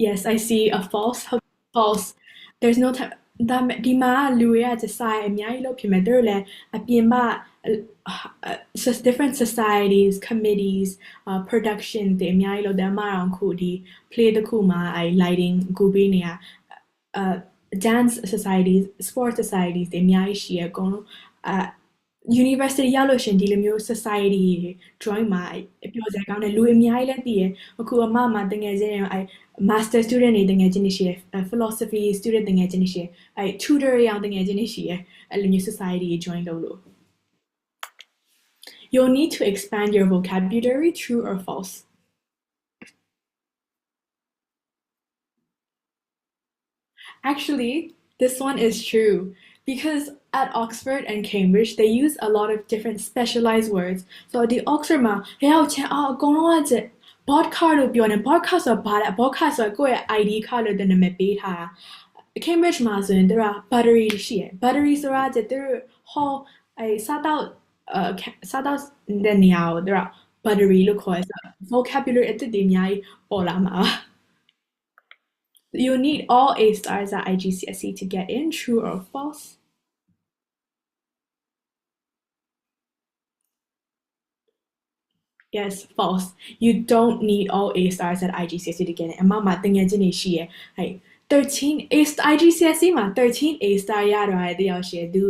Yes, I see a false. False. There's no time. ဒီမှာလူတွေက decide အများကြီးလုပ်ဖြစ်မယ်သူတို့လည်းအပြင်မှာ different societies committees production တွေအများကြီးလုပ်တယ်အမအောင်ခုဒီ play တစ်ခုမှာ lighting ကူပေးနေရ dance societies sport societies တွေအများကြီးရှိရအကုန်လုံးuniversity ရောက်လို့ရှင်ဒီလိုမျိုး society join မှာပြောစရာကောင်းတယ်လူအများကြီးလည်းသိရအခုအမမှာတကယ်ချင်းmaster student တွေတကယ်ချင်းရှိရ philosophy student တကယ်ချင်းရှိရtutor ရောင်တကယ်ချင်းရှိရအဲ့လိုမျိုး society join လုပ်လို့ You'll need to expand your vocabulary, true or false? Actually, this one is true because at Oxford and Cambridge, they use a lot of different specialized words. So the Oxford ma, board card လို့ပြောနေ board card ဆိုတာဘာလဲ board card ဆိုတာကိုယ့်ရဲ့ ID card လို့နာမည်ပေးထားတာ Cambridge မှာဆိုရင်သူက battery ရှိရယ် battery ဆိုတာသူတို့ဟောစားတော့တဲ့နေရာကိုသူက battery လို့ခေါ်ရယ် vocabulary အသစ်တွေအများကြီးပေါ်လာမှာ You need all A stars at IGCSE to get in, true or false? Yes, false. You don't need all A stars at IGCSE to get in. အမမှာတကယ်ချင်းနေရှိရယ်13 IGCSE မှာ13 A star ရတော့တယောက်ရှိရယ်သူ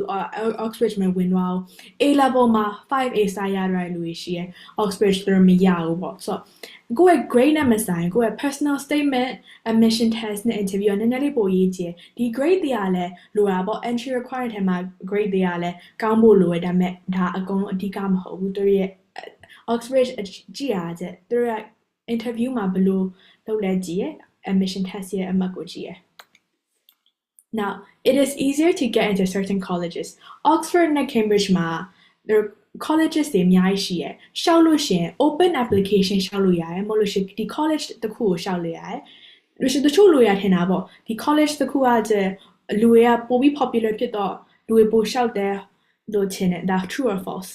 Oxford မှာဝင်သွား A level မှာ5 A star ရတော့လူရှိရယ် Oxford သူမရဘူးပေါ့ဆိုကိုယ့်ရဲ့ grade နဲ့မဆိုင်ကိုယ့်ရဲ့ personal statement admission test နဲ့ interview နည်းနည်းလေးပိုရေးကြည့်ဒီ grade တွေကလည်းလိုတာပေါ့ entry requirement ထဲမှာ grade တွေကလည်းကောင်းဖို့လိုရဒါပေမဲ့ဒါအကုန်လုံးအဓိကမဟုတ်ဘူးသူရဲ့ Oxford ကြည့်ရတဲ့သူရဲ့ interview မှာဘယ်လိုလုပ်လဲကြည့်ရ admission test ရဲ့အမှတ်ကိုကြည့်ရ Now, it is easier to get into certain colleges. Oxford နဲ့ Cambridge မှာ there colleges တွေအများကြီးရှိရယ်ရှောက်လို့ရှင် open application ရှောက်လို့ရတယ်မဟုတ်လို့ရှင်ဒီ college တစ်ခုကိုရှောက်လို့ရတယ်လို့ရှင်တချို့လိုရထင်တာပေါ့ဒီ college တစ်ခုကလူတွေကပိုပြီး popular ဖြစ်တော့လူတွေပိုရှောက်တယ်လို့ထင်တယ်ဒါ true or false?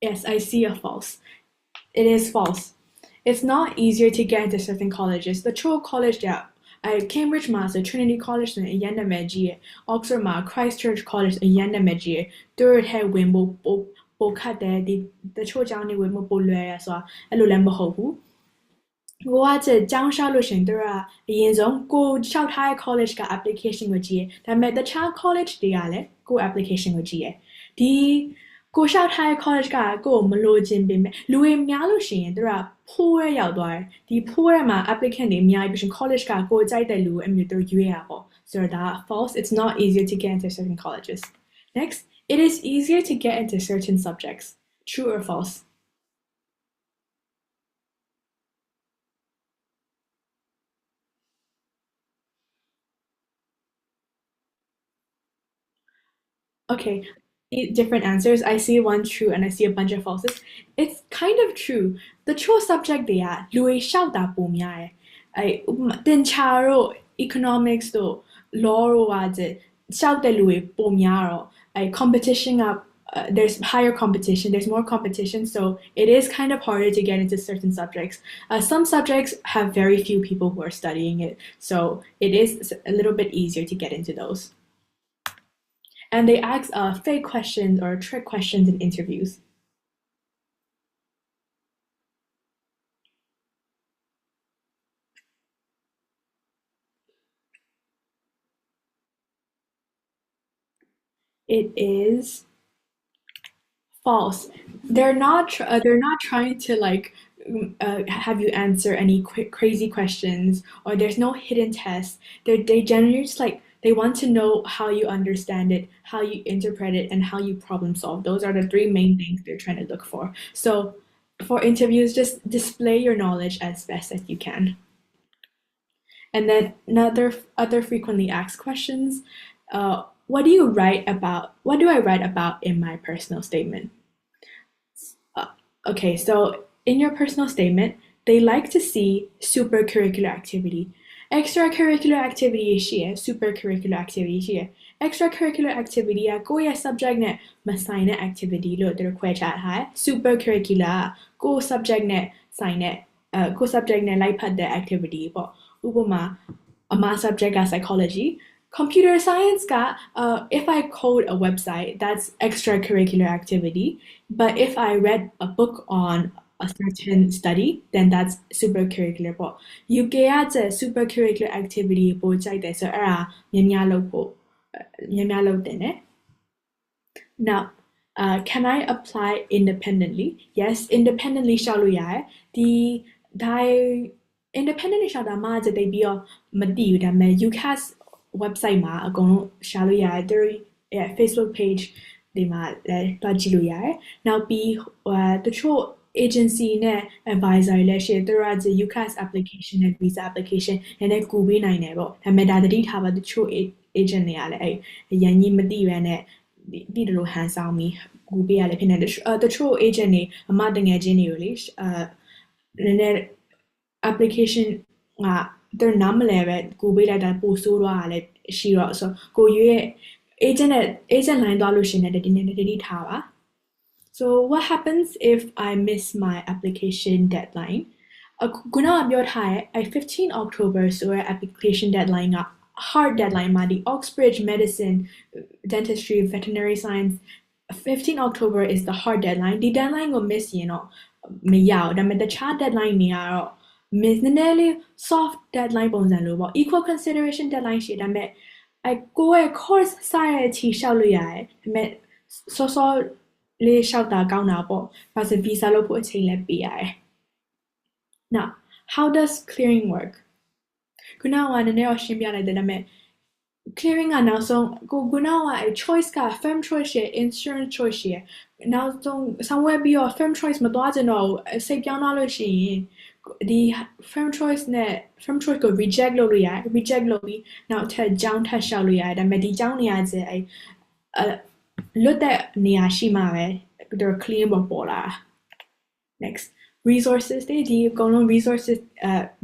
Yes, I see a false. It is false. It's not easier to get into certain colleges. The true college that Cambridge မှာဆို Trinity College ဆိုရင်အရင်နာမည်ကြီးရယ် Oxford မှာ Christchurch College အရင်နာမည်ကြီးရယ်သူတို့ထဲဝင်ဖို့ပိုခတ်တယ်ဒီတချို့ကျောင်းတွေဝင်ဖို့ပိုလွယ်ရယ်ဆိုတာအဲ့လိုလည်းမဟုတ်ဘူးကိုကကျောင်းလျှောက်လို့ရှင်သူကအရင်ဆုံးကိုလျှောက်ထားတဲ့ college က application ကိုကြည့်ရယ်ဒါပေမဲ့တခြား college တွေကလည်းကို application ကိုကြည့်ရယ်ဒီကိုလျှောက်ထားတဲ့ college ကကိုမလိုချင်ပေမဲ့လူတွေများလို့ရှိရင်သူကpool ရဲရောက်သွားတယ်ဒီ pool ရဲမှာ applicant တွေအများကြီးပြီး college ကကိုကြိုက်တဲ့လူအမျိုးသူရွေးရပေါ့ဆိုတော့ဒါ false it's not easier to get into certain colleges next it is easier to get into certain subjects true or false Okay, 8 different answers. I see one true and I see a bunch of falses. It's kind of true. The true subject တွေကလူတွေရှောက်တာပိုများတယ်။တင်ချာတို့ economics တို့ law တို့ကရှောက်တဲ့လူတွေပိုများတော့competition ကthere's higher competition, there's more competition, so it is kind of harder to get into certain subjects. Some subjects have very few people who are studying it, so it is a little bit easier to get into those. And they ask fake questions or trick questions in interviews. It is false. They're not trying to like have you answer any crazy questions or there's no hidden tests. They generally just like they want to know how you understand it, how you interpret it, and how you problem solve. Those are the 3 main things they're trying to look for. So for interviews, just display your knowledge as best as you can. And then other frequently asked questions. What do I write about in my personal statement? Okay, so in your personal statement, they like to see supercurricular activity. Extracurricular activity ရှိရယ် supercurricular activity ရှိရယ် extracurricular activity ကကိုယ့်ရဲ့ subject နဲ့မဆိုင်တဲ့ activity လို့သူတို့ခွဲခြားထားတယ် super curricular ကိုယ့် subject နဲ့ဆိုင်တဲ့ကိုယ့် subject နဲ့လိုက်ဖက်တဲ့ activity ပေါ့ဥပမာအမ subject က psychology computer science က if I code a website that's extracurricular activity but if I read a book on a certain study then that's super curricular ပေါ့ UK ကကျ super curricular activity ပိုကြိုက်တယ်ဆိုတော့အဲ့ဒါများများလုပ်ဖို့များများလုပ်တင်တယ် now can I apply independently yes independently ရှောက်လို့ရတယ်ဒီဒါ independently ရှောက်တာမှကျတိတ်ပြီးတော့မသိဘူးဒါပေမဲ့ UCAS website မှာအကုန်လုံးရှာလို့ရတယ်သူရဲ့ Facebook page ဒီမှာလည်းတွားကြည့်လို့ရတယ်နောက်ပြီးတချို့ agency နဲ့ advisor လည်းရှိတယ်သူတို့က UCAS application နဲ့ visa application နည်းနည်းကူပေးနိုင်တယ်ပေါ့ဒါပေမဲ့ဒါသတိထားပါတချို့ agent တွေကလည်းအဲ့ရန်ကြီးမသိဘဲနဲ့ဒီလိုဟန်ဆောင်ပြီးကူပေးရလည်းဖြစ်နေတယ်တချို့ agent တွေအမတငယ်ချင်းတွေကိုလေနည်းနည်း application ကသူနားမလဲပဲကိုပေးလိုက်တာပို့ဆိုးသွားတာလည်းရှိတော့ဆိုကိုရွေးရဲ့ agent line သွားလို့ရှိရင်လည်းဒီနေ့တတိထားပါ so what happens if I miss my application deadline ခုနကပြောထားတဲ့15 October ဆိုတဲ့ application deadline က hard deadline မှာဒီ Oxbridge Medicine Dentistry Veterinary Science 15 October is the hard deadline ဒီ deadline ကို miss ရင်တော့မရဘူးဒါပေမဲ့တခြား deadline တွေကတော့ miss နည်းနည်းလေး soft deadline ပုံစံလို့ပေါ့ equal consideration deadline ရှိတယ်ဒါပေမဲ့ကိုယ့်ရဲ့ course စတဲ့အထိရှောက်လို့ရတယ်ဒါပေမဲ့စောစောလေးရှောက်တာကောင်းတာပေါ့ဘာလို့ visa လုပ်ဖို့အချိန်လည်းပေးရတယ် now how does clearing work ခုနကနည်းနည်းတော့ရှင်းပြလိုက်တယ်ဒါပေမဲ့ clearing ကနောက်ဆုံးကိုခုနက choice က firm choice ရဲ့ insurance choice ရဲ့နောက်ဆုံး somewhere ပြီးတော့ firm choice မသွားချင်တော့ဘူးစိတ်ပြောင်းသွားလို့ရှိရင်ဒီ firm choice နဲ့ firm choice ကို reject လုပ်လို့ရတယ် reject လုပ်ပြီးနောက်ထပ်ကြောင်းထပ်လျှောက်လို့ရတယ်ဒါပေမဲ့ဒီကြောင်းနေရာကျလွတ်တဲ့နေရာရှိမှပဲသူ clean ပေါ်လာ next resources တွေဒီအကုန်လုံး resources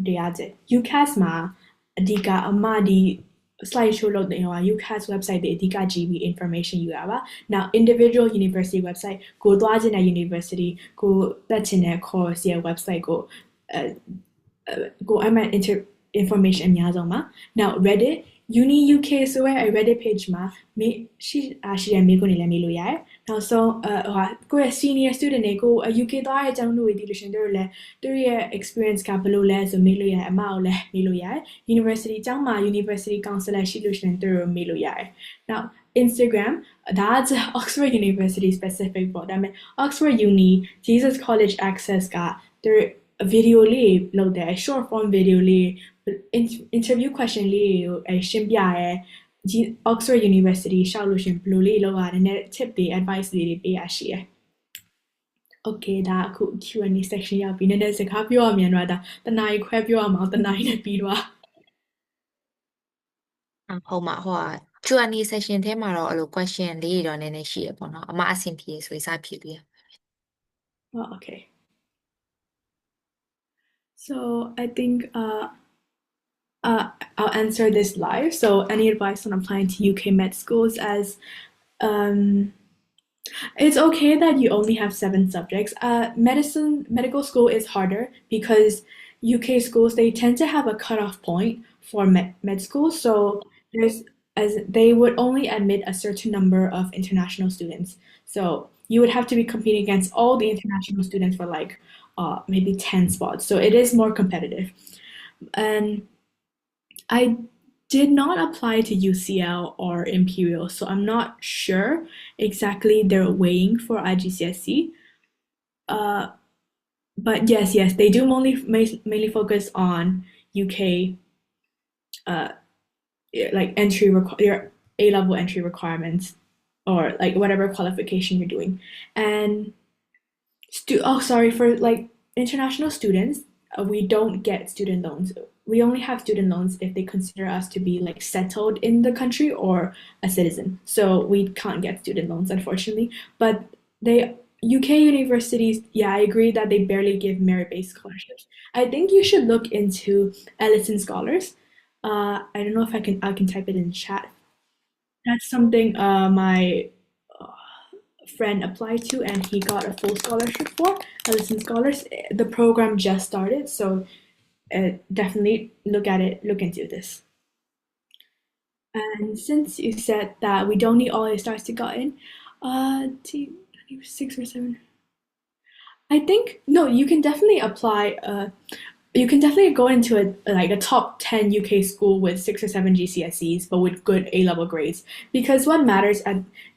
တွေကကျ UCAS မှာအဓိကအမဒီ slide show လုပ်တဲ့ဟို UCAS website တွေအဓိကကြည့်ပြီး information ယူရပါ now individual university website ကိုသွားချင်တဲ့ university ကိုတက်ချင်တဲ့ course ရဲ့ website ကိုI mean information အများဆုံးပါ now Reddit Uni UK ဆိုရဲ Reddit page မှာရှိတဲ့မိကုန်းတွေလည်းမေးလို့ရတယ်နောက်ဆုံးကိုယ့်ရဲ့ senior student တွေကို UK သွားတဲ့အကြောင်းလို့ဒီလိုရှင်တို့လည်းသူရဲ့ experience ကဘယ်လိုလဲဆိုမေးလို့ရတယ်အမကိုလည်းမေးလို့ရတယ် university အကြောင်းမှာ university counselor ရှိလို့ရှင်သူတို့မေးလို့ရတယ် now Instagram that's Oxford University specific ပေါ့ဒါပေမဲ့ Oxford Uni Jesus College Access ကသူvideo လေးလုပ်တယ် short form video လေး interview question လေးကိုရှင်းပြရဲ Oxford University ရှောက်လို့ရှင်ဘယ်လိုလေးလုပ်ရတယ်နဲ့ tip တွေ advice တွေပေးရရှိရယ် Okay ဒါအခု Q&A section ရောက်ပြီနည်းနည်းစကားပြောရမြန်တော့ဒါတနားရီခွဲပြောရမှာတနားရီနဲ့ပြီးတော့ဟုတ်မှာဟို Q&A session ထဲမှာတော့အဲ့လို question လေးတွေတော့နည်းနည်းရှိရပေါ့နော်အမအဆင်ပြေဆိုရင်စဖြည့်ပေးရ Oh, okay. So I think I'll answer this live. So any advice on applying to UK med schools as it's okay that you only have 7 subjects. Medical school is harder because UK schools they tend to have a cutoff point for med school. So as they would only admit a certain number of international students. So you would have to be competing against all the international students for like maybe 10 spots. So it is more competitive. And I did not apply to UCL or Imperial, so I'm not sure exactly their weighing for IGCSE. But yes, they do mainly focus on UK like your A-level entry requirements or like whatever qualification you're doing. And for like international students, we don't get student loans. We only have student loans if they consider us to be like settled in the country or a citizen. So we can't get student loans, unfortunately. But UK universities, yeah, I agree that they barely give merit-based scholarships. I think you should look into Ellison Scholars. I don't know if I can type it in chat. That's something my friend applied to, and he got a full scholarship for Ellison Scholars. The program just started, so definitely look into this. And since you said that we don't need all A stars to get in, team 6 or 7. I think no, you can definitely apply. You can definitely go into a top 10 UK school with 6 or 7 GCSEs, but with good A level grades. Because what matters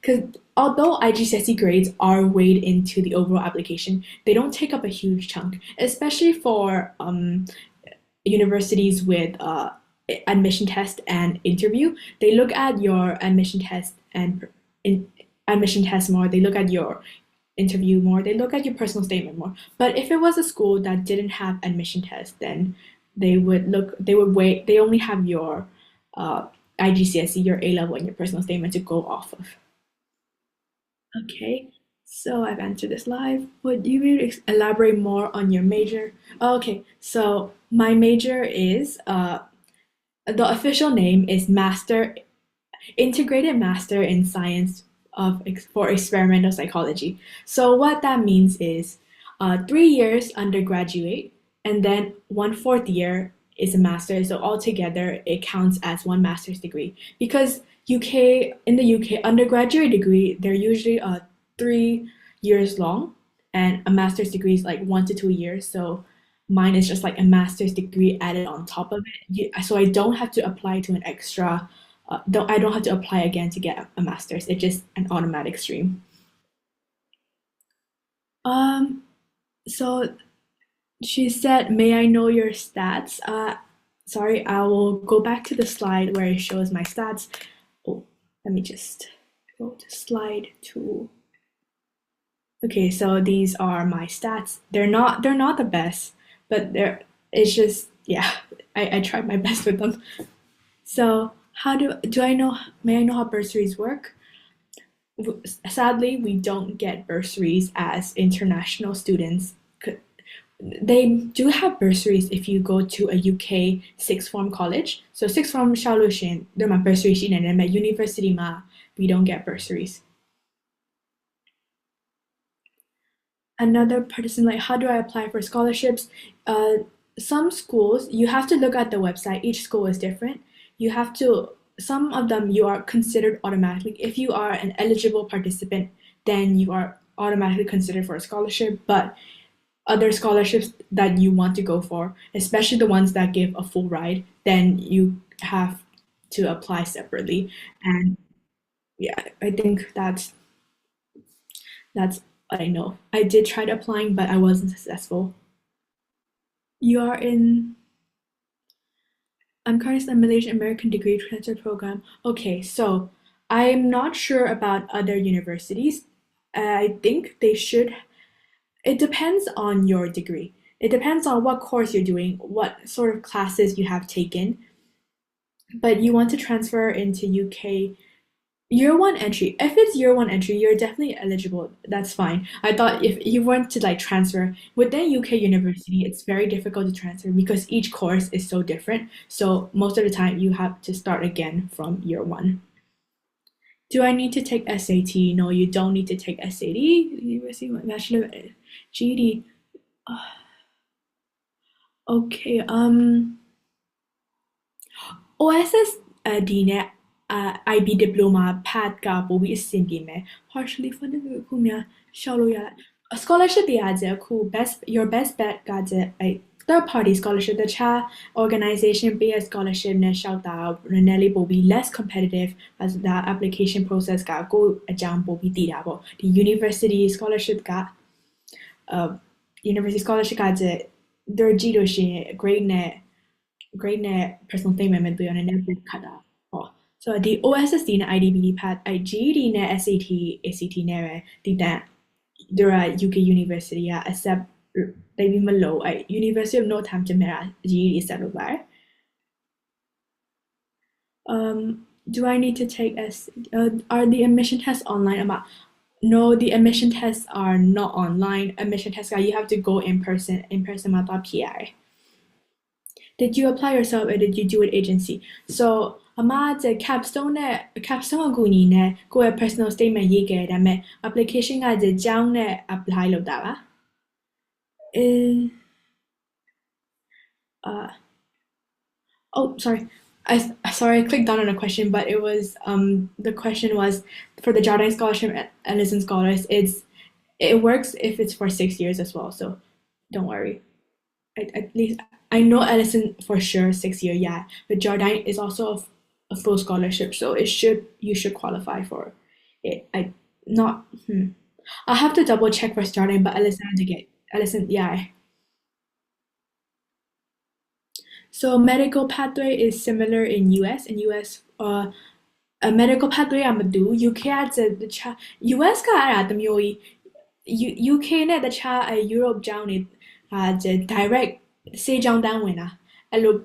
because although IGCSE grades are weighed into the overall application, they don't take up a huge chunk, especially for universities with admission test and interview. They look at your admission test and admission test more. They look at your interview more. They look at your personal statement more. But if it was a school that didn't have admission test, then they would wait. They only have your IGCSE, your A level, and your personal statement to go off of. Okay, so I've answered this live. Would you be able to elaborate more on your major? Okay, so my major is the official name is Integrated Master in Science for Experimental Psychology. So what that means is 3 years undergraduate, and then 1/4 year is a master. So altogether, it counts as one master's degree. Because in the UK, undergraduate degree they're usually 3 years long, and a master's degree is like 1 to 2 years. So mine is just like a master's degree added on top of it. So I don't have to apply to an extra. I don't have to apply again to get a master's. It's just an automatic stream. Um, so she said, "May I know your stats?" Sorry, I will go back to the slide where it shows my stats. Oh, let me just go to slide 2. Okay, so these are my stats. They're not the best, but it's just yeah, I tried my best with them. So may I know how bursaries work? Sadly, we don't get bursaries as international students. They do have bursaries if you go to a UK sixth form college. So sixth form ရှောက်လို့ရှင်တို့မှာ bursary ရှိနေတယ် but university မှာ we don't get bursaries. Another person like, how do I apply for scholarships? Some schools you have to look at the website. Each school is different. Some of them you are considered automatically. If you are an eligible participant, then you are automatically considered for a scholarship. But other scholarships that you want to go for, especially the ones that give a full ride, then you have to apply separately. And yeah, I think that's what I know. I did try applying, but I wasn't successful. I'm currently in the Malaysian American degree transfer program. Okay, so I'm not sure about other universities. I think they should. It depends on your degree. It depends on what course you're doing, what sort of classes you have taken. But you want to transfer into UK year 1 entry. If it's year 1 entry, you're definitely eligible. That's fine. I thought if you want to like transfer within UK university, it's very difficult to transfer because each course is so different. So most of the time you have to start again from year 1. Do I need to take SAT? No, you don't need to take SAT. University Bachelor GED. Okay. OSS ဒီနဲ့ IB diploma path ကပိုပြီးအဆင်ပြေမယ် partially funded အခုများရှောက်လို့ရ scholarship တွေကကျအခု your best bet ကကျthird party scholarship တခြား organization ပေးရ scholarship နဲ့ရှောက်တာနည်းနည်းလေးပိုပြီး less competitive as the application process ကကိုယ့်အကြောင်းပိုပြီးတည်တာပေါ့ဒီ university scholarship ကuniversity scholarship ကကျတို့ကြည့်လို့ရှိရင် grade နဲ့ personal statement နဲ့တွေ့ရနည်းနည်းပိုခတ်တာဟော so ဒီ OSSD နဲ့ IDBD path GED နဲ့ SAT ACT နဲ့ပဲတည်တဲ့တို့က UK university က accept တိတ်ပြီးမလို့University of Northampton မှာ GED accept လုပ်ပါတယ် do I need to take are the admission tests online? No, the admission tests are not online. Admission tests you have to go in person မှာသွားဖြေရတယ် Did you apply yourself or did you do an agency? So အမက capstone နဲ့ capstone အကူအညီနဲ့ကိုယ့်ရဲ့ personal statement ရေးခဲ့တယ်ဒါပေမဲ့ application ကကျောင်းနဲ့ apply လုပ်တာပါoh sorry I clicked down on a question but it was the question was for the Jardine Scholarship and Ellison Scholars it works if it's for 6 years as well so don't worry at least I know Ellison for sure 6 year yeah but Jardine is also a full scholarship so you should qualify for it I'll have to double check for Jardine but Ellison yeah so medical pathway is similar in US a medical pathway I'm do UK ကတခြား US ကအဲ့ဒါတစ်မျိုးကြီး UK နဲ့တခြား Europe ကျောင်းတွေdirect ဆေးကျောင်းတန်းဝင်တာအဲ့လို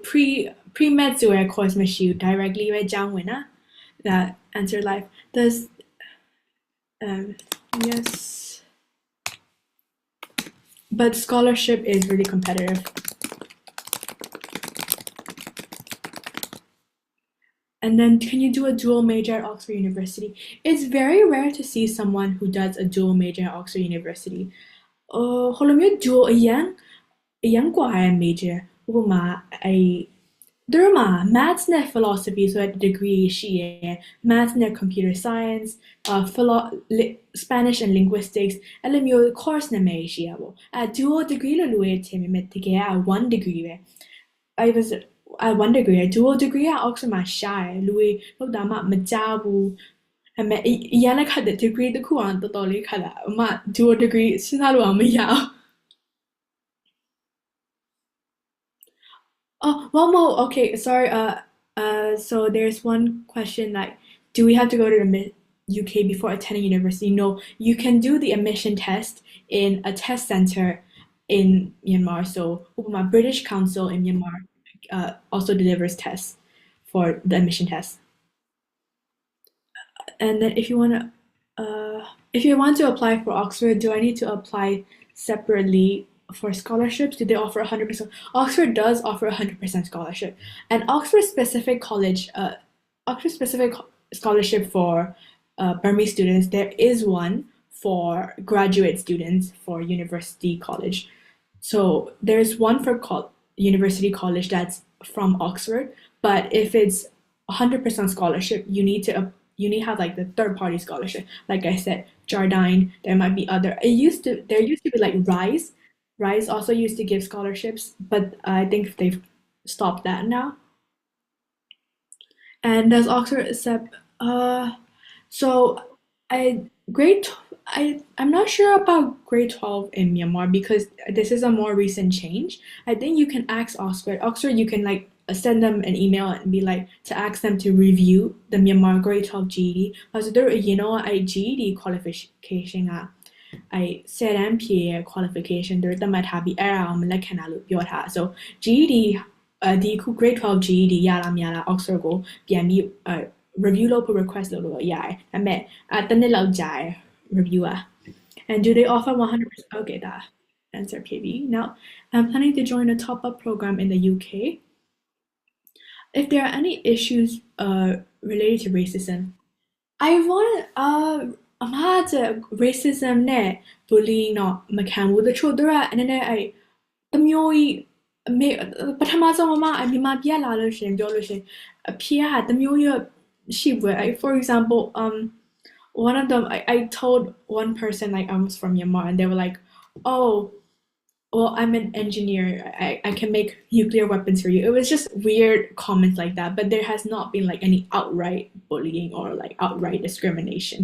pre-med ဆိုတဲ့ course မရှိဘူး directly ပဲကျောင်းဝင်တာ that answer life does yes but scholarship is really competitive and then can you do a dual major at Oxford University it's very rare to see someone who does a dual major at Oxford University ဟိုလိုမျိုး dual အရန်กว่าရဲ့ major ဥပမာသူတို့မှာ maths နဲ့ philosophy ဆိုတဲ့ degree ရှိရယ် maths နဲ့ computer science Spanish and linguistics အဲ့လိုမျိုး course နာမည်ရှိရပေါ့dual degree လို့လူတွေထင်ပေမဲ့တကယ်က one degree ပဲ one degree dual degree က Oxford မှာရှားရယ်လူတွေလောက်တာမှမကြားဘူးအဲ့မဲ့အရန်လည်းခက်တဲ့ degree တစ်ခုအောင်တော်တော်လေးခက်တာအမ dual degree စဉ်းစားလို့အောင်မရအောင် Oh, one more. Okay, sorry. So there's one question like, do we have to go to the UK before attending university? No, you can do the admission test in a test center in Myanmar. So, my British Council in Myanmar also delivers tests for the admission test. And then if you want to apply for Oxford, do I need to apply separately? For scholarships, do they offer 100%? Oxford does offer 100% scholarship, and Oxford specific scholarship for Burmese students. There is one for graduate students for university college. So there's one for university college that's from Oxford, but if it's 100% scholarship, you need to have like the third party scholarship. Like I said, Jardine. There might be other. There used to be like Rise also used to give scholarships, but I think they've stopped that now. And does Oxford accept? I'm not sure about grade 12 in Myanmar because this is a more recent change. I think you can ask Oxford. Oxford, you can like send them an email and be like to ask them to review the Myanmar grade 12 GED. Because GED qualification အဲ့10တန်းဖြည့်ရဲ့ qualification တွေသတ်မှတ်ထားပြီးအဲ့ဒါအောင်မလက်ခံတာလို့ပြောထားဆို GED ဒီခု grade 12 GED ရလားမရလား Oxford ကိုပြန်ပြီး review လုပ်ဖို့ request လုပ်လို့ရတယ်ဒါပေမဲ့တစ်နှစ်လောက်ကြာတယ် review and do they offer 100% okay that answer KB now I'm planning to join a top-up program in the UK if there are any issues related to racism I wantအမက racism နဲ့ bullying တော့မခံဘူးတချို့သူကအနေနဲ့အဲ့တမျိုးကြီးပထမဆုံးအမမြန်မာပြည်လာလို့ရှင်ပြောလို့ရှင်အဖေကတမျိုးကြီးရှိဘူး for example one of them I told one person like I was from Myanmar and they were like oh well I'm an engineer I can make nuclear weapons for you it was just weird comments like that but there has not been like any outright bullying or like outright discrimination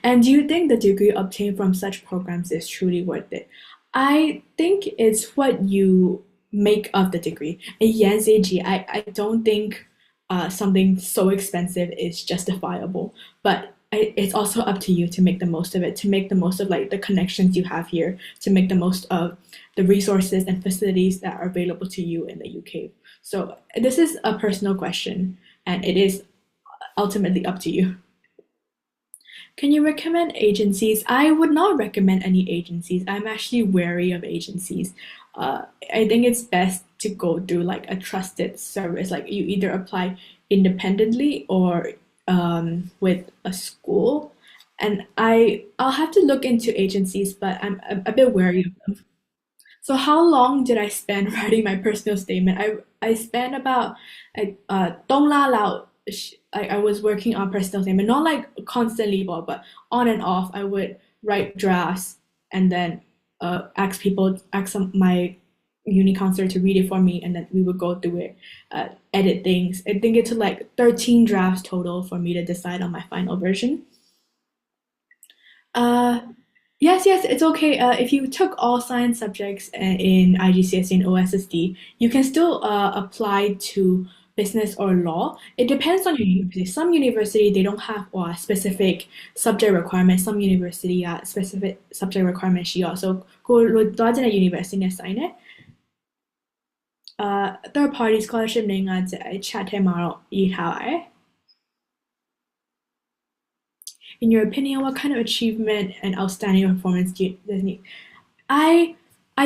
and do you think the degree obtained from such programs is truly worth it? I think it's what you make of the degree. I don't think something so expensive is justifiable, but it's also up to you to make the most of it, to make the most of like the connections you have here, to make the most of the resources and facilities that are available to you in the UK. So this is a personal question, and it is ultimately up to you. Can you recommend agencies? I would not recommend any agencies. I'm actually wary of agencies. I think it's best to go through like a trusted service. Like you either apply independently or with a school. And I'll have to look into agencies, but I'm a bit wary of them. So how long did I spend writing my personal statement? I spent about like 3 la I was working on personal statement, not like constantly, but on and off. I would write drafts and then ask my uni counselor to read it for me, and then we would go through it, edit things. I think it took like 13 drafts total for me to decide on my final version. Uh, yes, it's okay. If you took all science subjects in IGCSE and OSSD, you can still apply to business or law. It depends on your university. Some university they don't have specific subject requirements. Some university specific subject requirements. She also go to the university နဲ့ဆိုင်တယ် third party scholarship တွေက chat ထဲမှာတော့ရေးထားပါတယ် In your opinion, what kind of achievement and outstanding performance do you need? I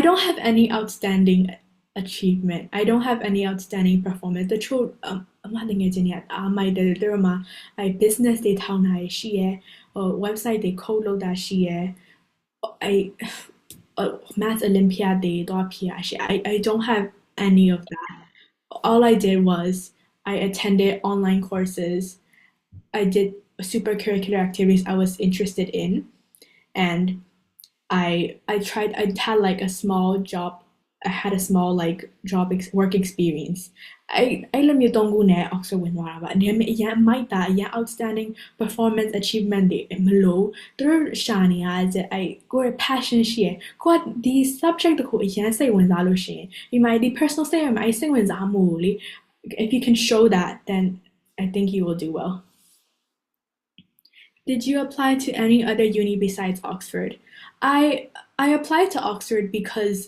don't have any outstanding achievement. I don't have any outstanding performance. The truth, I'm not thinking it. My business they town she website they code load that she I math Olympiad they do I don't have any of that. All I did was I attended online courses. I did super curricular activities I was interested in, and I had like a small job. I had a small like work experience. I လမျိုး 3 ခုနဲ့ Oxford ဝင်သွားတာပါ အနေနဲ့အရင်မိုက်တာအရင် outstanding performance achievement တွေမလို့သူတို့ရှာနေတာကျကိုယ့်ရဲ့ passion ရှိရယ်ကိုကဒီ subject တခုအရင်စိတ်ဝင်စားလို့ရှိရင်ဒီမှာဒီ personal စိတ်ရမှာစိတ်ဝင်စားမှုကိုလေ if you can show that, then I think you will do well. Did you apply to any other uni besides Oxford? I applied to Oxford because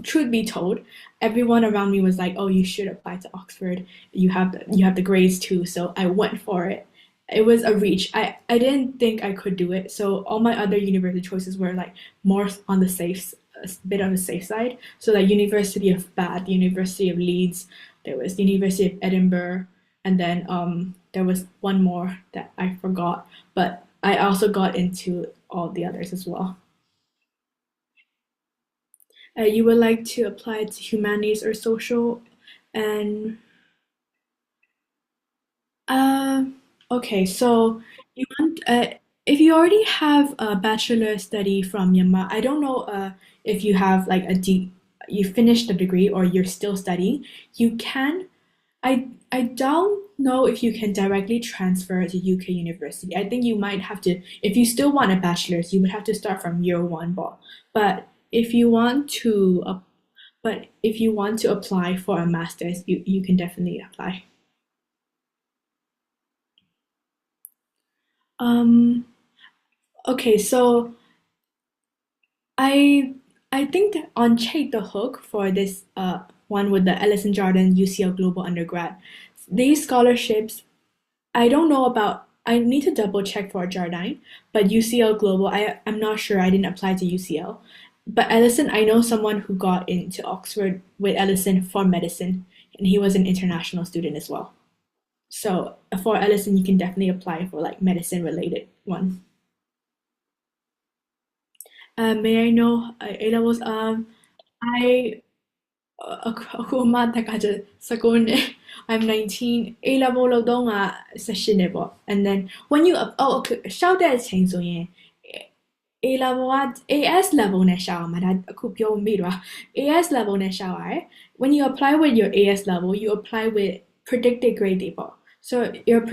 truth be told, everyone around me was like, "Oh, you should apply to Oxford. You have the grades too." So I went for it. It was a reach. I didn't think I could do it. So all my other university choices were like more on the bit of a safe side. So like University of Bath, University of Leeds, there was University of Edinburgh, and then there was one more that I forgot. But I also got into all the others as well. You would like to apply to humanities or social, and okay, so you want if you already have a bachelor study from Myanmar, I don't know if you have like you finished the degree or you're still studying. You can. I don't know if you can directly transfer to UK university. I think you might have to, if you still want a bachelor's, you would have to start from year 1, but if you want to apply for a master's, you can definitely apply. Okay, so I think that on Take the Hook for this one with the Ellison Jordan UCL Global Undergrad, these scholarships, I don't know about, I need to double check for Jardine, but UCL Global, I'm not sure, I didn't apply to UCL. But Ellison, I know someone who got into Oxford with Ellison for medicine, and he was an international student as well. So for Ellison, you can definitely apply for like medicine related one. May I know A levels? Ako umatakaja sa kone. I'm 19. A level lo daw nga session po. And then when you okay, shout that change so yin. A level at AS level na siya madad ako pyo mira. AS level na siya when you apply with your AS level, you apply with predicted grade po. So your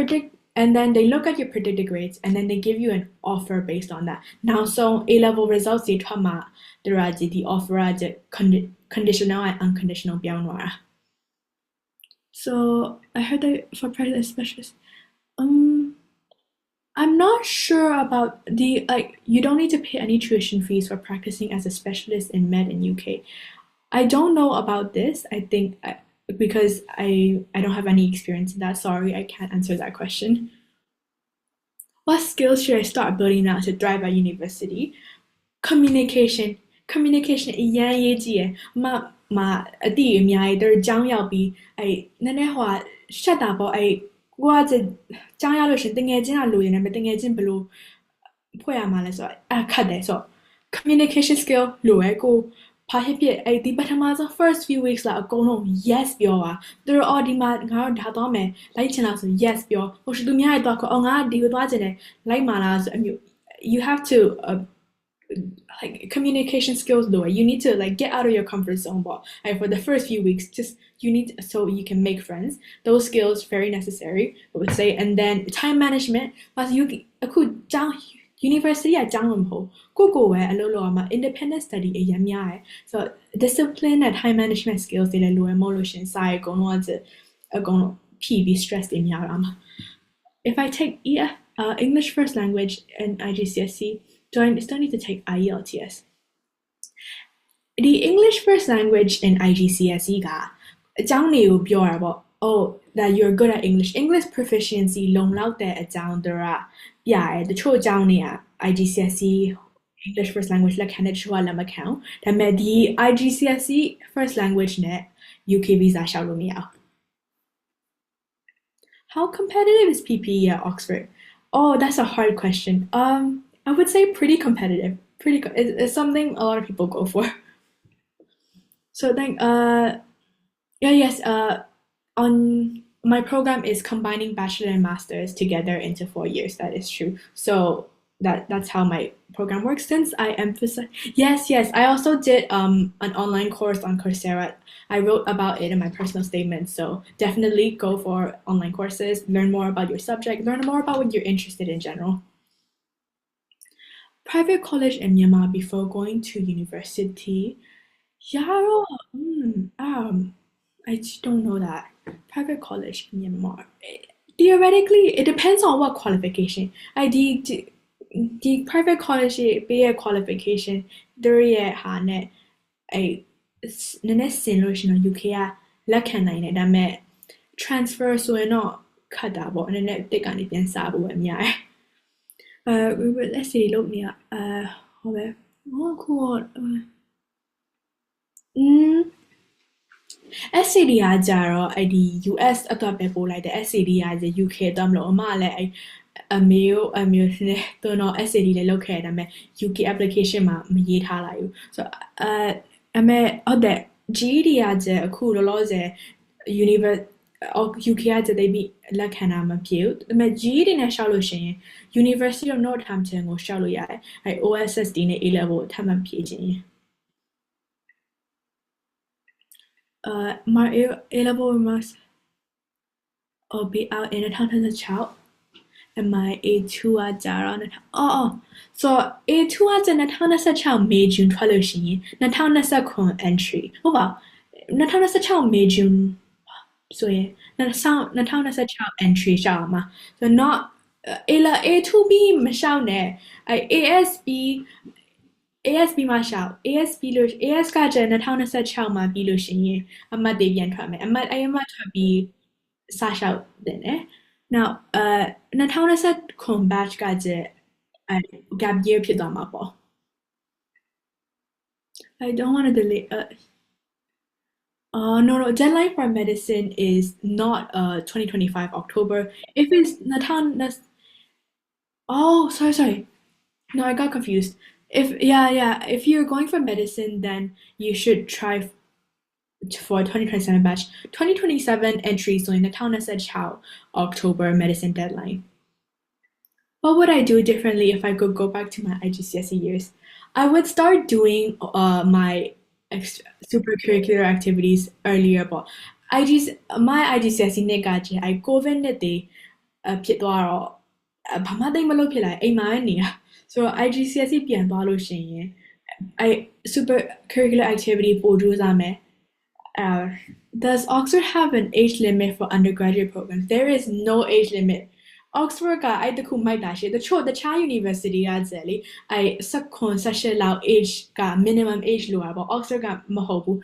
and then they look at your predicted grades and then they give you an offer based on that. Now, so A-level results, the offer conditional and unconditional. So I heard that for practice specialist, I'm not sure about you don't need to pay any tuition fees for practicing as a specialist in med in UK. I don't know about this. I think because I don't have any experience in that. Sorry, I can't answer that question. What skills should I start building now to thrive at university? Communication. Communication အရန်ရေးကြည့်ရယ် မှာအတိအများကြီးတို့ကြောင်းရောက်ပြီးနည်းနည်းဟိုရှက်တာပေါ့ကိုကကြောင်းရောက်လို့ရှင်တငယ်ချင်းကလိုရင်လည်းမတငယ်ချင်းဘလို့ဖွဲ့ရမှာလဲဆိုတော့ခတ်တယ်ဆိုတော့ communication skill လိုရဲကိုဘာဖြစ်ဒီပထမဆုံး first few weeks လာအကုန်လုံး yes ပြောပါသူတို့ဒီမှာငါတို့ဒါသွားမယ်လိုက်ချင်လားဆို yes ပြောဟိုရှိသူများရဲ့တော့ငါဒီကိုသွားချင်တယ်လိုက်မှာလားဆိုအမျိုး you have to like communication skills though you need to like get out of your comfort zone but for the first few weeks just you need so you can make friends those skills very necessary I would say and then time management but you အခုကျောင်း university ကကျောင်းလို့မဟုတ်ကိုပဲအလုပ်လုပ်ရမှာ independent study အရင်များတယ် so discipline and time management skills တွေလည်းလိုရမို့လို့ရှင်စာရေးအကုန်လုံးဖြီးပြီး stress တွေများတာမှာ if I take English first language and IGCSE I still need to take IELTS the English first language in IGCSE ကအကြောင်းတွေကိုပြောတာပေါ့ oh that you're good at English proficiency လုံလောက်တဲ့အကြောင်းတို့ပြရတယ်တချို့အကြောင်းတွေက IGCSE English first language လက်ခံတဲ့တချို့ကလက်မခံဒါပေမဲ့ဒီ IGCSE first language နဲ့ UK visa လျှောက်လို့မရအောင် How competitive is PPE at Oxford? Oh, that's a hard question. I would say pretty competitive. It's something a lot of people go for. So then, on my program is combining bachelor and masters together into 4 years. That is true. So that's how my program works. Since I emphasize, yes, I also did an online course on Coursera. I wrote about it in my personal statement. So definitely go for online courses, learn more about your subject, learn more about what you're interested in general. Private college in Myanmar before going to university. Yaro, I don't know that. Private college in Myanmar. Theoretically, it depends on what qualification. The private college be a qualification. There UK လက်ခံနိုင်တယ်ဒါပေမဲ့ transfer ဆိုရင်တော့ခတ်တာပေါ့နည်းနည်းတစ်ကနေပြန်စားဖို့ပဲအများကြီးlet's see လုပ်နေဟုတ်ပဲခုSCD ကကြတော့ဒီ US အတွက်ပဲပို့လိုက်တယ် SCD က UK တော့မလို့အမလည်းအမျိုးနဲ့တော့ SCD လည်းလုပ်ခဲ့တယ်ဒါပေမဲ့ UK application မှာမရေးထားလိုက်ဘူးဆိုအမေဟုတ်တယ် GED ကအခုလောလောဆယ် UK ကthey be လက်ခံတာမဖြစ်ဘူးဒါပေမဲ့ GED နဲ့ရှောက်လို့ရှိရင် University of Northampton ကိုရှောက်လို့ရတယ်OSSD နဲ့ A level ကိုထပ်မံဖြည့်ခြင်းmy A level must be out in 2016 and my A2 ကကြတော့so A2 က2016 May June ထွက်လို့ရှိရင်2029 entry ဟုတ်ပါ2016 May June ဆိုရင်2016 entry ရှောက်မှာ so not A2B မရှောက်နဲ့ASB မှာရှောက် AS ကကျ2026မှာပြီးလို့ရှိရင်အမှတ်တွေပြန်ထွက်မယ်အမှတ်ထွက်ပြီးစရှောက်တယ်နော် now 2029 batch ကgap year ဖြစ်သွားမှာပေါ့ I don't want to delay no deadline for medicine is not 2025 October if it's sorry no I got confused if you're going for medicine then you should try for 2027 batch 2027 entry so in the town said October medicine deadline what would I do differently if I could go back to my IGCSE years I would start doing my super curricular activities earlier but my IGCSE နှစ်ကကျI COVID နဲ့တည်းဖြစ်သွားတော့ဘာမှသိမလုပ်ဖြစ်လာအိမ်မှာနေရ so IGCSE ပြန်သွားလို့ရှိရင်super curricular activity ပို့ကြိုးစားမယ်does Oxford have an age limit for undergraduate programs there is no age limit Oxford ကတခုမိုက်တာရှိတခြား university ကကျလေ16လောက် age က minimum age လို့ပါ Oxford ကမဟုတ်ဘူး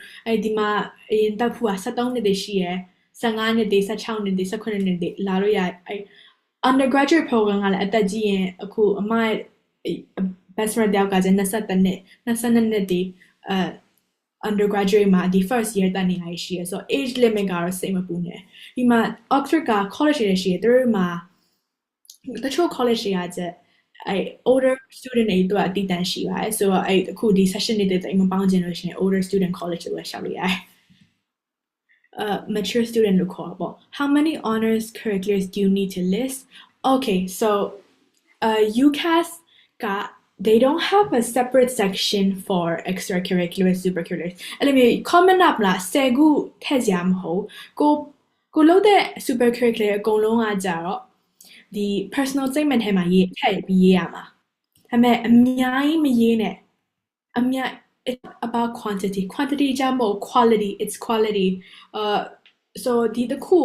ဒီမှာရင်တက်ဖို့က73နှစ်တည်းရှိရယ်15နှစ်တည်း16နှစ်တည်း18နှစ်တည်းလာလို့ရundergraduate program ကလည်းအသက်ကြီးရင်အခုအမbest friend တယောက်က22နှစ်တည်း undergraduate မှာဒီ first year တက်နေရရှိရဆို age limit ကတော့စိတ်မပူနဲ့ဒီမှာ Oxford က college တွေရှိရသူတို့မှာတချို့ college တွေကကျolder student တွေတို့အတည်တန်းရှိပါတယ်ဆိုတော့အခုဒီ session တွေတိတ်မပေါင်းချင်လို့ရှိရင် older student college တွေပဲရှောက်လို့ရတယ်mature student လို့ခေါ်ပါ How many honors curriculums do you need to list? Okay, so UCAS got they don't have a separate section for extracurricular supercurriculars. အဲ့လိုမျိုး common up လား10ခုထည့်စရာမဟုတ်ကိုလုပ်တဲ့ supercurricular အကုန်လုံးကကြတော့ဒီ personal statement ထဲမှာထည့်ပြီးရေးရမှာဒါပေမဲ့အများကြီးမရေးနဲ့အများ it's about quantity ကြောင့်မဟုတ် quality it's quality so ဒီတစ်ခု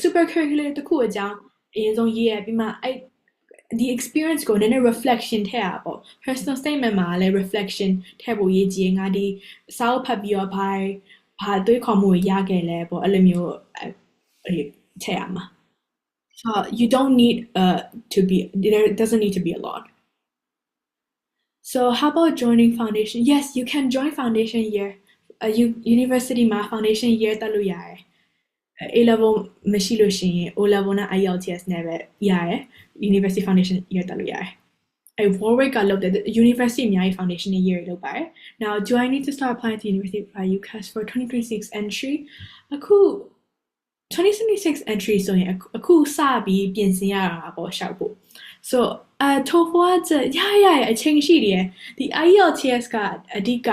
supercurricular တစ်ခုအကြောင်းအရင်ဆုံးရေးရပြီးမှဒီ experience ကိုနည်းနည်း reflection ထည့်ရပေါ့ personal statement မှာလည်း reflection ထည့်ဖို့ရေးကြည့်ငါဒီစာအုပ်ဖတ်ပြီးတော့ဘာတွေးခေါ်မှုရခဲ့လဲပေါ့အဲ့လိုမျိုးထည့်ရမှာso you don't need to be there doesn't need to be a lot so how about joining foundation yes you can join foundation year university မှာ foundation year တက်လို့ရတယ် A level မရှိလို့ရှိရင် O level နဲ့ IELTS နဲ့ပဲရတယ် University Foundation year တက်လို့ရတယ်Warwick ကလုပ်တဲ့ University အများကြီး Foundation year လုပ်ပါတယ် Now do I need to start applying to University by UCAS for 2026 entry အခု2026 entry ဆိုရင်အခုစပြီးပြင်ဆင်ရတာပေါ့ရှောက်ဖို့ so TOEFL ကရအချိန်ရှိတယ်ဒီ IELTS ကအဓိက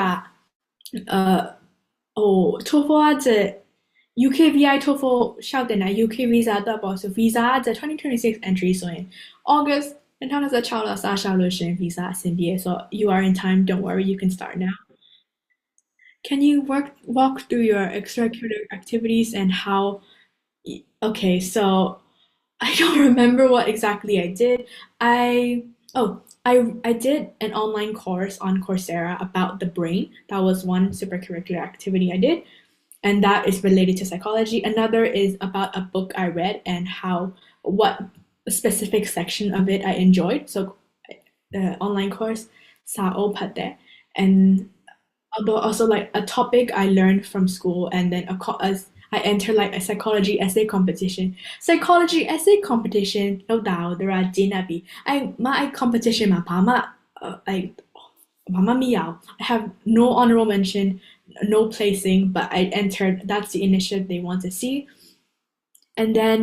TOEFL ကUKVI TOEFL ရှောက်တင်တာ UK visa တက်ပေါ့ဆို visa က2026 entry ဆိုရင် August 2016လစရှောက်လို့ရှင် visa အဆင်ပြေဆို you are in time don't worry you can start now Can you walk through your extracurricular activities and how Okay so I don't remember what exactly I did I did an online course on Coursera about the brain that was one supercurricular activity I did and that is related to psychology. Another is about a book I read and what specific section of it I enjoyed. So the online course sao pate and although also like a topic I learned from school and then I entered like a psychology essay competition. Psychology essay competition no doubt there are jinabi. My competition ma I have no honorable mention no placing but I entered that's the initiative they want to see and then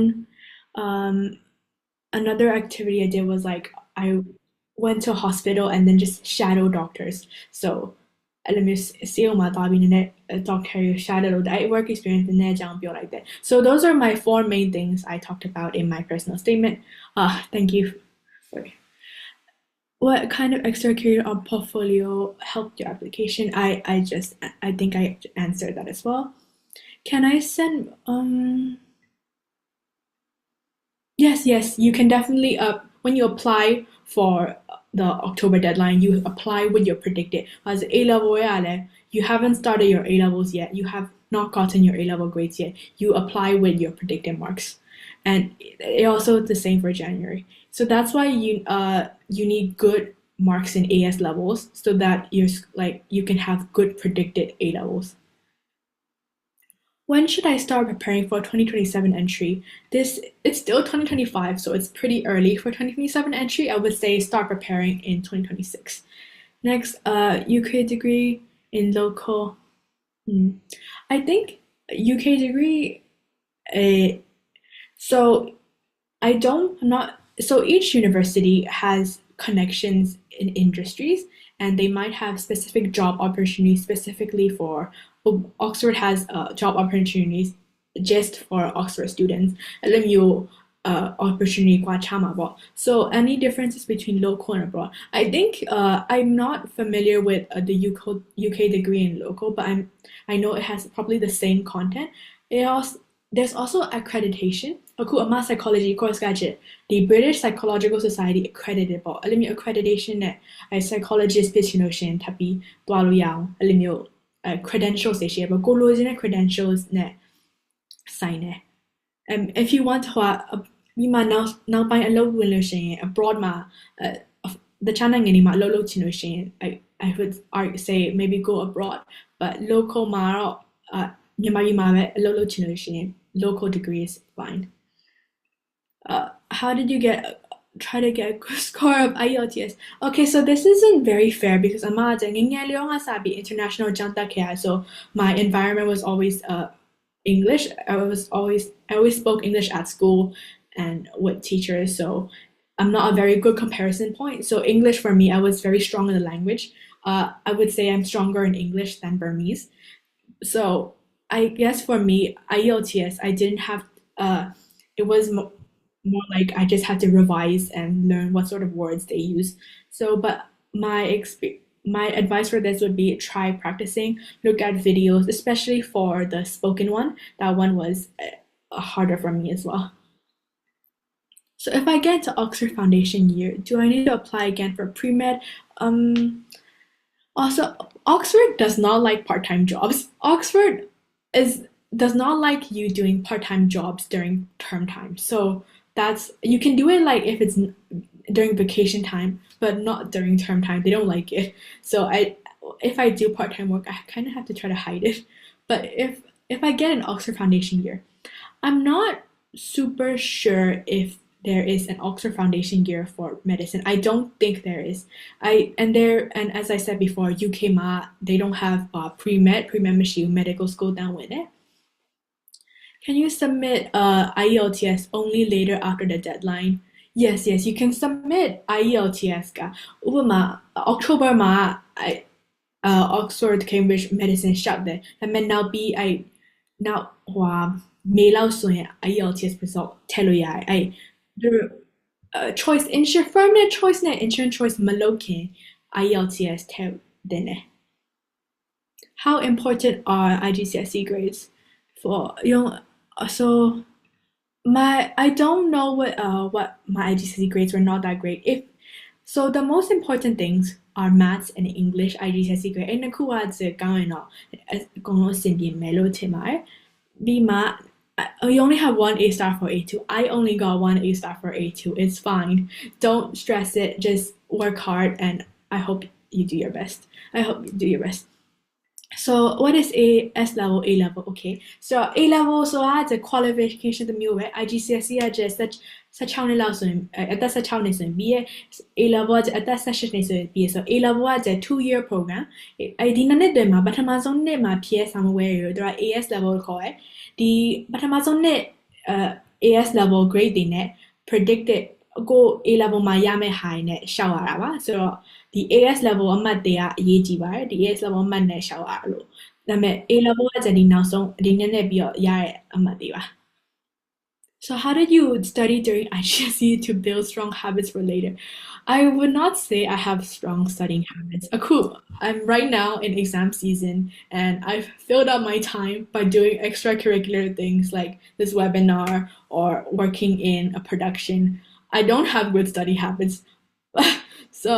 another activity I did was like I went to a hospital and then just shadow doctors so doctor shadow I work experience in there like that so those are my 4 main things I talked about in my personal statement thank you What kind of extracurricular or portfolio helped your application? I think I answered that as well. Can I send Yes, you can definitely when you apply for the October deadline, you apply with your predicted. As A level you haven't started your A levels yet. You have not gotten your A level grades yet. You apply with your predicted marks. And it also the same for January. So that's why you need good marks in AS levels so that you can have good predicted A levels. When should I start preparing for 2027 entry? It's still 2025, so it's pretty early for 2027 entry. I would say start preparing in 2026. Next, UK degree in local. I think UK degree. So each university has connections in industries and they might have specific job opportunities specifically for Oxford has job opportunities just for Oxford students LMU opportunity so any differences between local and abroad I think I'm not familiar with the UK degree in local but I know it has probably the same content there's also accreditationအခုအမ psychology course ကဒီ British Psychological Society accredited ပေါ့အဲ့လိုမျိုး accreditation နဲ့psychologist ဖြစ်ရှင်လို့ရှင်ထပ်ပြီးတွားလို့ရအောင်အဲ့လိုမျိုး credentials တွေရှိရပေါ့ကိုလိုချင်တဲ့ credentials နဲ့ဆိုင်တယ် if you want ဒီမှာနောက်ပိုင်းအလုပ်ဝင်လို့ရှင် abroad မှာ the channel ငယ်နေမှာအလုပ်လုပ်ချင်လို့ရှင် I would say maybe go abroad but local မှာတော့မြန်မာပြည်မှာပဲအလုပ်လုပ်ချင်လို့ရှိရင် local degree is fine. How did you try to get a good score of IELTS? Okay, so this isn't very fair because I'm international so my environment was always English. I always spoke English at school and with teachers, so I'm not a very good comparison point. So English for me, I was very strong in the language. I would say I'm stronger in English than Burmese. So I guess for me, IELTS, I didn't have, it was more like I just had to revise and learn what sort of words they use. So, but my advice for this would be try practicing, look at videos, especially for the spoken one. That one was harder for me as well. So if I get to Oxford Foundation year, do I need to apply again for pre-med? Also, Oxford does not like part-time jobs. Oxford does not like you doing part-time jobs during term time. So you can do it like if it's during vacation time, but not during term time. They don't like it. So if I do part-time work, I kind of have to try to hide it. But if I get an Oxford Foundation year, I'm not super sure if there is an Oxford Foundation year for medicine. I don't think there is. And as I said before, UK ma they don't have pre-med medical school down with it. Can you submit IELTS only later after the deadline? Yes, you can submit IELTS ka. Ubama October ma Oxford Cambridge Medicine shot there. And now May လောက်ဆိုရင် IELTS result ထည့်လို့ရတယ်။ choice affirmative choice နဲ့ insurance choice မလုပ်ခင် IELTS ထည့်သင့်တယ် How important are IGCSE grades for so I don't know what my IGCSE grades were not that great. So the most important things are maths and English IGCSE grade. အဲ့နှစ်ခုကကောင်းရင်တော့အကုန်လုံးအဆင်ပြေမယ်လို့ထင်ပါတယ်။ ဒီမှာ you only have one A star for A2. I only got one A star for A2. It's fine. Don't stress it. Just work hard and I hope you do your best. So what is S level, A level? Okay. So A level so the qualification တစ်မျိုးပဲ IGCSE ကကျ16နှစ်လောက်ဆိုရင်အသက်16နှစ်ဆိုရင်ပြီးရဲ့ A level ကအသက်18နှစ်ဆိုရင်ပြီးရဲ့ so A level က2-year program ဒီနှစ်တွင်မှာပထမဆုံးနှစ်မှာဖြည့်ဆောင်ဝယ်ရတော့ AS level ခေါ်တယ်ဒီပထမဆုံးနှစ်AS level grade တွေနဲ့ predicted ကို A level မှာရမယ့် high နဲ့ရှောက်ရတာပါဆိုတော့ဒီ AS level အမှတ်တွေကအရေးကြီးပါတယ်ဒီ AS level အမှတ်နဲ့ရှောက်ရလို့ဒါပေမဲ့ A level ကဒီနောက်ဆုံးဒီနှစ်နဲ့ပြီးတော့ရတဲ့အမှတ်တွေပါ So how did you study during IGCSE to build strong habits for later? I would not say I have strong studying habits. Cool. I'm right now in exam season and I've filled up my time by doing extracurricular things like this webinar or working in a production. I don't have good study habits. So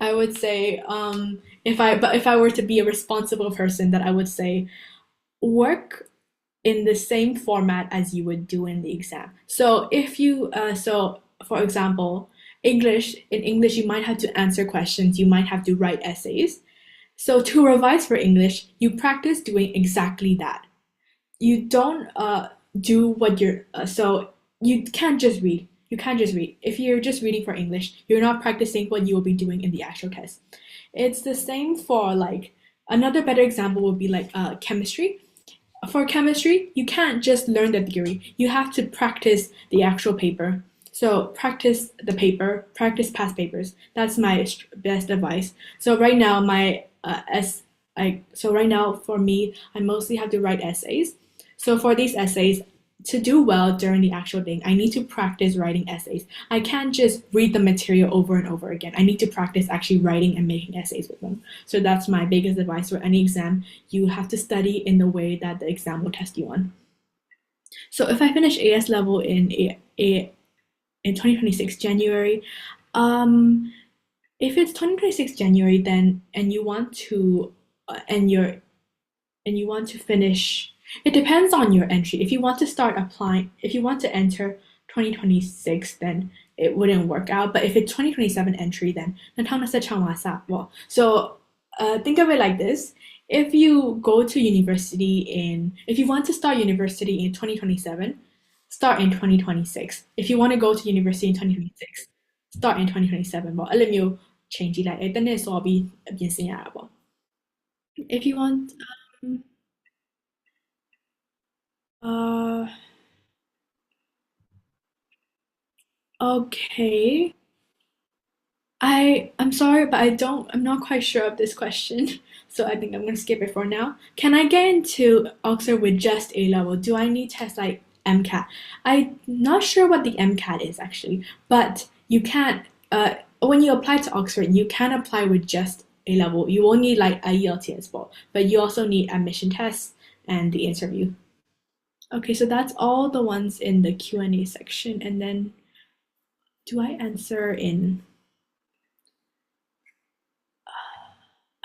I would say if I were to be a responsible person that I would say work in the same format as you would do in the exam. So if you for example, in English you might have to answer questions, you might have to write essays. So to revise for English, you practice doing exactly that. You don't do what you're so you can't just read. You can't just read. If you're just reading for English, you're not practicing what you will be doing in the actual test. It's the same for like another better example would be like chemistry. For chemistry, you can't just learn the theory. You have to practice the actual paper. So practice the paper, practice past papers. That's my best advice. So right now, right now for me, I mostly have to write essays. So for these essays, to do well during the actual thing, I need to practice writing essays. I can't just read the material over and over again. I need to practice actually writing and making essays with them. So that's my biggest advice for any exam. You have to study in the way that the exam will test you on. So if I finish AS level in 2026 January, if it's 2026 January then and you want to finish. It depends on your entry. If you want to enter 2026, then it wouldn't work out. But if it's 2027 entry, then 2026 မှာစပေါ့ So think of it like this. If you go to if you want to start university in 2027, start in 2026. If you want to go to university in 2026, start in 2027 ပေါ့အဲ့လိုမျိုး change လိုက်အဲ့တစ်နှစ်စောပြီးပြင်ဆင်ရတာပေါ့ if you want uh okay I'm sorry, but I'm not quite sure of this question, so I think I'm gonna skip it for now. Can I get into Oxford with just A level? Do I need tests like MCAT? I'm not sure what the MCAT is actually, but you can't. When you apply to Oxford, you can apply with just A level. You won't need like a ELTS ball, but you also need admission tests and the interview. Okay, so that's all the ones in the Q&A section, and then do I answer in?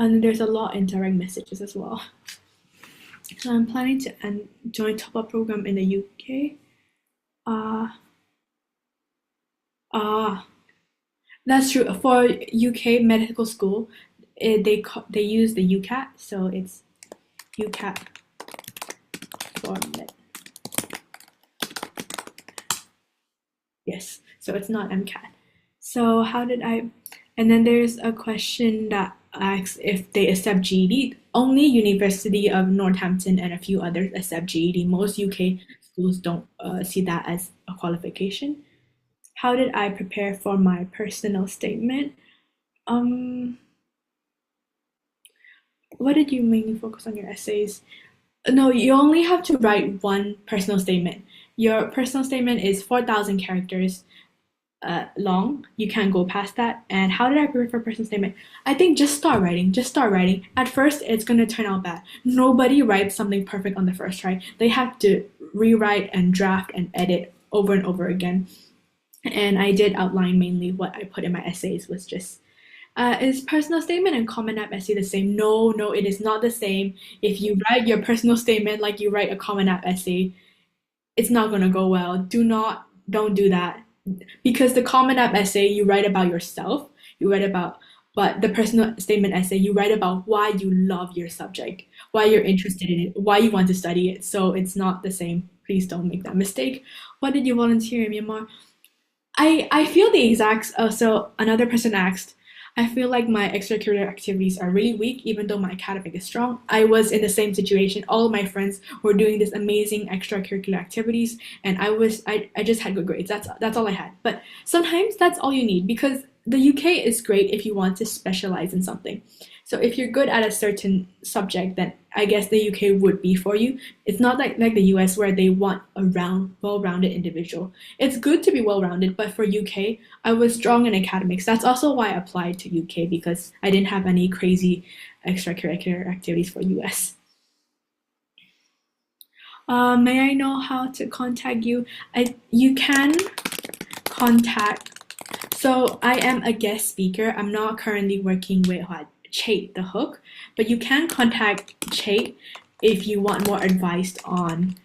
And there's a lot in direct messages as well. So I'm planning to join top-up program in the UK. That's true. For UK medical school, they use the UCAT, so it's UCAT for med. Yes, so it's not MCAT. So how did I? And then there's a question that asks if they accept GED. Only University of Northampton and a few others accept GED. Most UK schools don't see that as a qualification. How did I prepare for my personal statement? What did you mainly focus on your essays? No, you only have to write one personal statement. Your personal statement is 4,000 characters long. You can't go past that. And how did I prepare for a personal statement? I think just start writing. At first, it's going to turn out bad. Nobody writes something perfect on the first try. They have to rewrite and draft and edit over and over again. And I did outline mainly what I put in my essays was just, is personal statement and Common App essay the same? No, it is not the same. If you write your personal statement like you write a Common App essay, it's not going to go well. Don't do that. Because the Common App essay, you write about yourself, but the personal statement essay, you write about why you love your subject, why you're interested in it, why you want to study it. So it's not the same. Please don't make that mistake. What did you volunteer in Myanmar? I feel the exact, so another person asked, I feel like my extracurricular activities are really weak, even though my academic is strong. I was in the same situation. All of my friends were doing this amazing extracurricular activities, and I just had good grades. That's all I had. But sometimes that's all you need, because the UK is great if you want to specialize in something. So if you're good at a certain subject, then I guess the UK would be for you. It's not like the US where they want a well-rounded individual. It's good to be well-rounded, but for UK, I was strong in academics. That's also why I applied to UK, because I didn't have any crazy extracurricular activities for US. May I know how to contact you? You can contact. So I am a guest speaker. I'm not currently working with Chait the Hook, but you can contact Chait if you want more advice on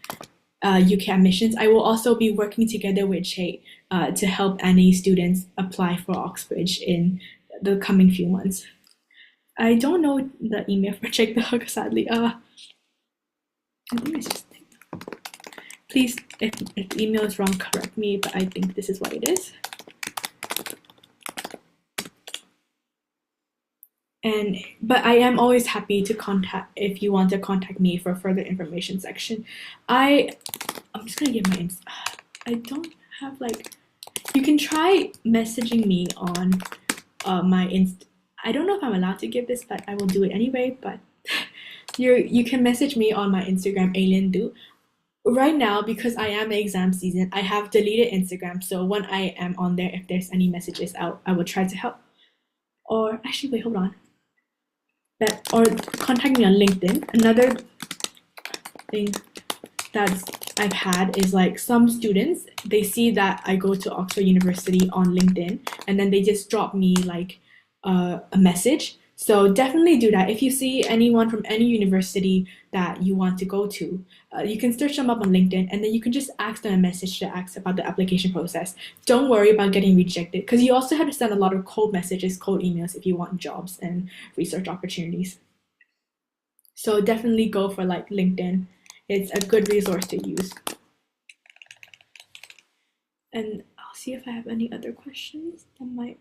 UK admissions. I will also be working together with Chait to help any students apply for Oxbridge in the coming few months. I don't know the email for Chait the Hook, sadly. I think it's just. Please, if the email is wrong, correct me, but I think this is what it is. But I am always happy to contact if you want to contact me for further information section. I'm just gonna give my I don't have you can try messaging me on my I don't know if I'm allowed to give this, but I will do it anyway. But you can message me on my Instagram, Ailindu. Right now, because I am in exam season, I have deleted Instagram. So when I am on there, if there's any messages out, I will try to help. Or actually, wait, hold on. Or contact me on LinkedIn. Another thing that I've had is some students, they see that I go to Oxford University on LinkedIn, and then they just drop me a message So definitely do that. If you see anyone from any university that you want to go to, you can search them up on LinkedIn and then you can just ask them a message to ask about the application process. Don't worry about getting rejected because you also have to send a lot of cold messages, cold emails if you want jobs and research opportunities. So definitely go for like LinkedIn. It's a good resource to use. And I'll see if I have any other questions that might.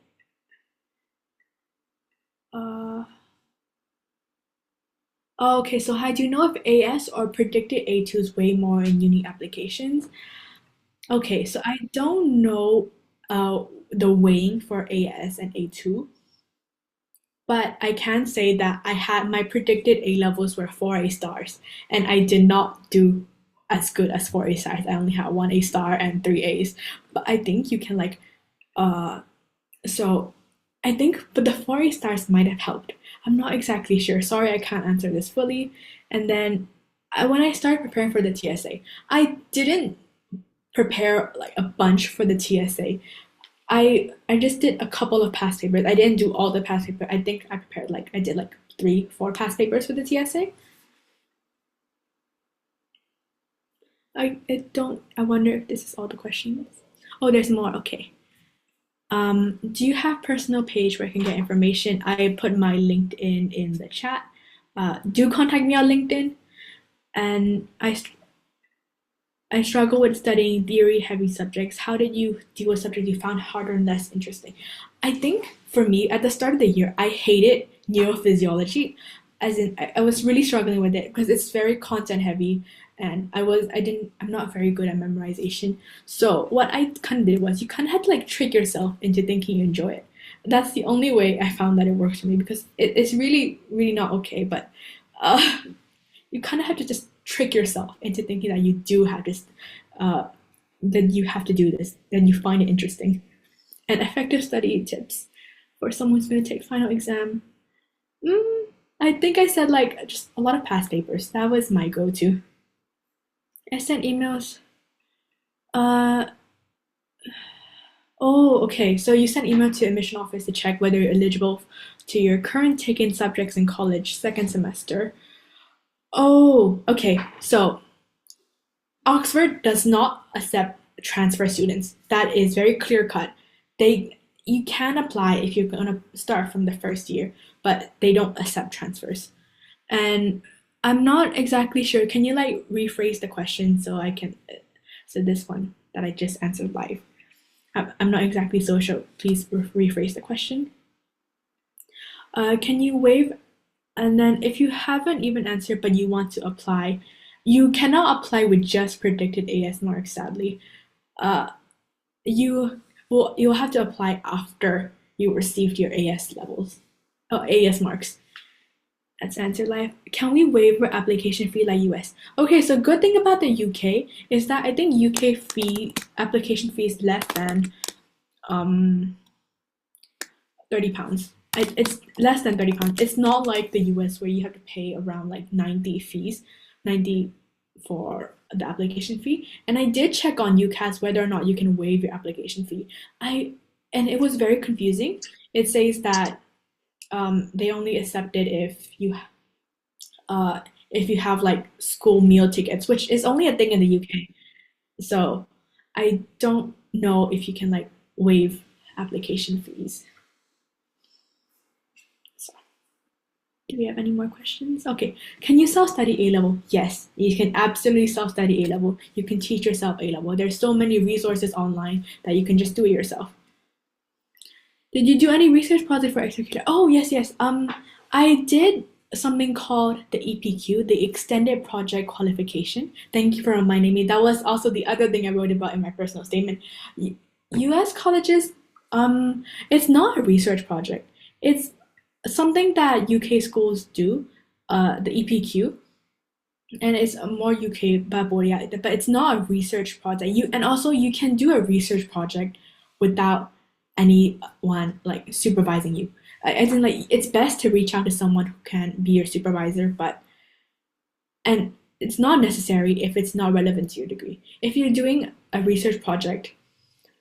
Okay, so how do you know if AS or predicted A2s weigh more in uni applications? Okay, so I don't know the weighing for AS and A2, but I can say that I had my predicted A levels were 4 A stars, and I did not do as good as 4 A stars. I only had 1 A star and 3 A's. But I think you can like so I think but the 4 A stars might have helped. I'm not exactly sure. Sorry, I can't answer this fully. And then when I started preparing for the TSA, I didn't prepare like a bunch for the TSA. I just did a couple of past papers. I didn't do all the past papers. I think I did like 3-4 past papers for the TSA. I wonder if this is all the questions. Oh, there's more. Okay. Do you have personal page where I can get information? I put my LinkedIn in the chat. Do contact me on LinkedIn. And I struggle with studying theory-heavy subjects. How did you deal with subjects you found harder and less interesting? I think for me, at the start of the year, I hated neurophysiology, as in I was really struggling with it because it's very content-heavy, and I'm not very good at memorization. So what I kind of did was you kind of had to like trick yourself into thinking you enjoy it. That's the only way I found that it works for me because it's really, really not okay, but you kind of have to just trick yourself into thinking that you do have this, that you have to do this, then you find it interesting. And effective study tips for someone who's going to take final exam. I think I said like just a lot of past papers. That was my go-to. I sent emails. Oh, okay. So you sent email to admission office to check whether you're eligible to your current taken subjects in college, second semester. Oh, okay. So Oxford does not accept transfer students. That is very clear cut. You can apply if you're gonna start from the first year, but they don't accept transfers. And I'm not exactly sure. Can you like rephrase the question so I can so this one that I just answered live? I'm not exactly so sure. Please rephrase the question. Can you waive? And then if you haven't even answered but you want to apply, you cannot apply with just predicted AS marks, sadly. You'll have to apply after you received your AS levels. Oh, AS marks. That's answer live. Can we waive our application fee like US? Okay, so good thing about the UK is that I think UK application fee is less than £30. It's less than £30. It's not like the US where you have to pay around like 90 for the application fee. And I did check on UCAS whether or not you can waive your application fee. And it was very confusing. It says that they only accept it if you have like school meal tickets, which is only a thing in the UK. So I don't know if you can like waive application fees. So, do we have any more questions? Okay, can you self-study A-level? Yes, you can absolutely self-study A-level. You can teach yourself A-level. There's so many resources online that you can just do it yourself. Did you do any research project for extracurricular? Oh, yes. I did something called the EPQ, the Extended Project Qualification. Thank you for reminding me. That was also the other thing I wrote about in my personal statement. US colleges, it's not a research project. It's something that UK schools do, the EPQ, and it's a more UK but it's not a research project. You can do a research project without anyone like supervising you. I think like it's best to reach out to someone who can be your supervisor, and it's not necessary if it's not relevant to your degree. If you're doing a research project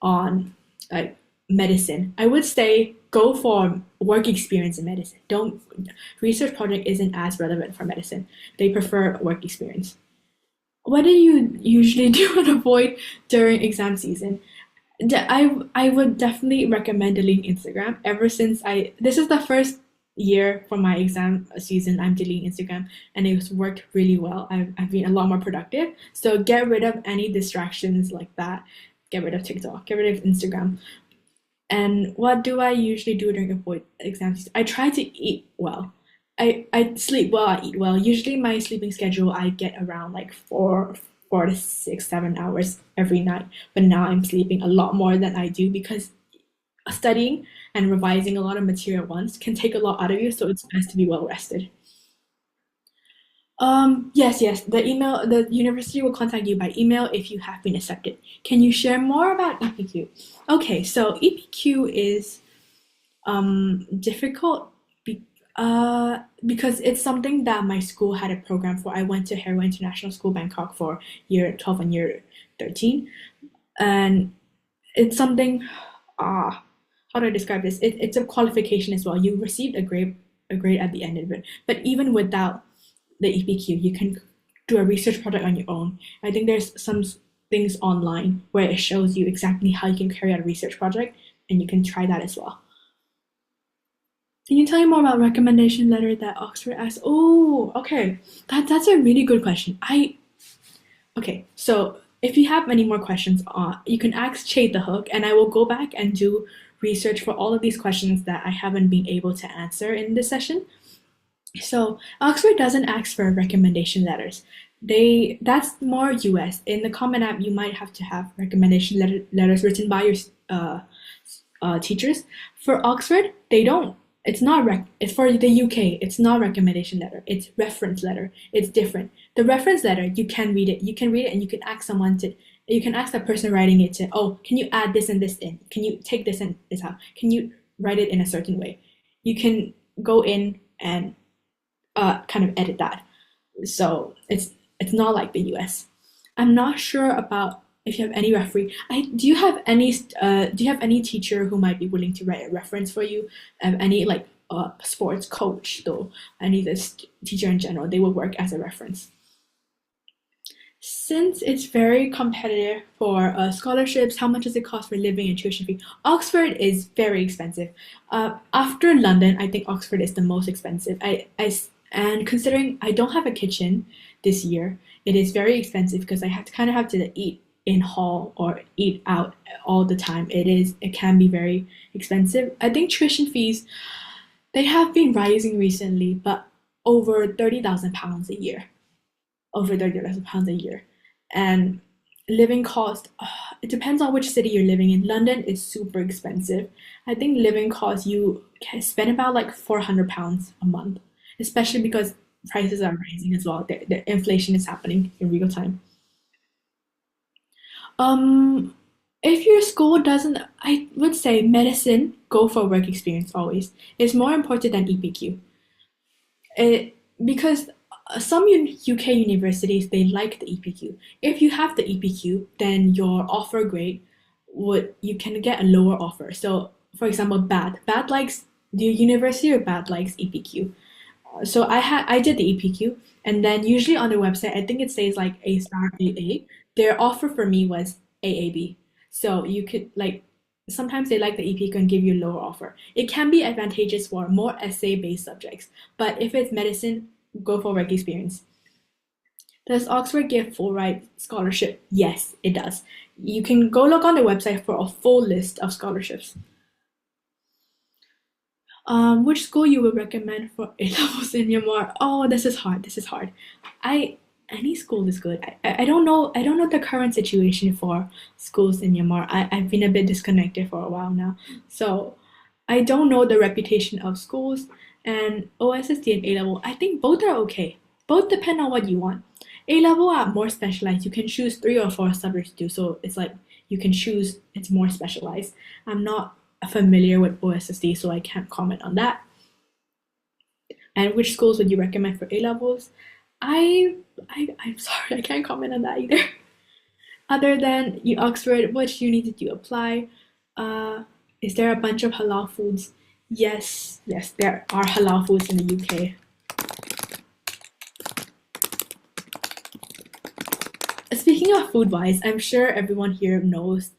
on like medicine, I would say go for work experience in medicine. Don't research project isn't as relevant for medicine. They prefer work experience. What do you usually do and avoid during exam season? I would definitely recommend deleting Instagram. Ever since this is the first year for my exam season, I'm deleting Instagram, and it's worked really well. I've been a lot more productive. So get rid of any distractions like that. Get rid of TikTok. Get rid of Instagram. And what do I usually do during avoid exam season? I try to eat well. I sleep well, I eat well. Usually my sleeping schedule, I get around like 4 to 6, 7 hours every night. But now I'm sleeping a lot more than I do because studying and revising a lot of material once can take a lot out of you, so it's best to be well rested. Yes. The university will contact you by email if you have been accepted. Can you share more about EPQ? Okay, so EPQ is difficult because it's something that my school had a program for. I went to Harrow International School, Bangkok for year 12 and year 13. And it's something, how do I describe this? It's a qualification as well. You received a grade at the end of it. But even without the EPQ, you can do a research project on your own. I think there's some things online where it shows you exactly how you can carry out a research project, and you can try that as well. Can you tell me more about recommendation letter that Oxford asked? Oh, okay. That's a really good question. Okay, so if you have any more questions, you can ask Chade the Hook, and I will go back and do research for all of these questions that I haven't been able to answer in this session. So Oxford doesn't ask for recommendation letters. That's more US. In the Common App, you might have to have recommendation letters written by your teachers. For Oxford, they don't. It's not it's for the UK. It's not recommendation letter. It's reference letter. It's different. The reference letter, you can read it. You can read it, and you can ask someone to. You can ask the person writing it to. Oh, can you add this and this in? Can you take this and this out? Can you write it in a certain way? You can go in and kind of edit that. So it's not like the US. I'm not sure about if you have any referee. Do you have any teacher who might be willing to write a reference for you? Any like sports coach though? Any this teacher in general, they will work as a reference. Since it's very competitive for scholarships, how much does it cost for living and tuition fee? Oxford is very expensive. After London, I think Oxford is the most expensive. And considering I don't have a kitchen this year, it is very expensive because I have to eat in hall or eat out all the time. It can be very expensive. I think tuition fees, they have been rising recently, but over £30,000 a year. Over £30,000 a year. And living cost, it depends on which city you're living in. London is super expensive. I think living cost, you can spend about like £400 a month, especially because prices are rising as well. The inflation is happening in real time. If your school doesn't, I would say medicine, go for work experience always. It's more important than EPQ. Because some UK universities, they like the EPQ. If you have the EPQ, then your offer grade you can get a lower offer. So, for example, BAD likes the university, or BAD likes EPQ. So I did the EPQ, and then usually on their website, I think it says like A star AA. Their offer for me was AAB. So you could sometimes they like the EPQ and give you a lower offer. It can be advantageous for more essay-based subjects, but if it's medicine, go for work experience. Does Oxford give full ride scholarship? Yes, it does. You can go look on the website for a full list of scholarships. Which school you would recommend for A-levels in Myanmar? Oh, this is hard. Any school is good. I don't know the current situation for schools in Myanmar. I've been a bit disconnected for a while now. So I don't know the reputation of schools, and OSSD and A-level. I think both are okay. Both depend on what you want. A-level are more specialized. You can choose 3 or 4 subjects to do. So it's like you can choose, it's more specialized. I'm not familiar with OSSD, so I can't comment on that. And which schools would you recommend for A-levels? I'm sorry, I can't comment on that either. Other than Oxford, which uni did you apply? Is there a bunch of halal foods Yes, yes, there are halal foods in the UK. Speaking of food wise, I'm sure everyone here knows,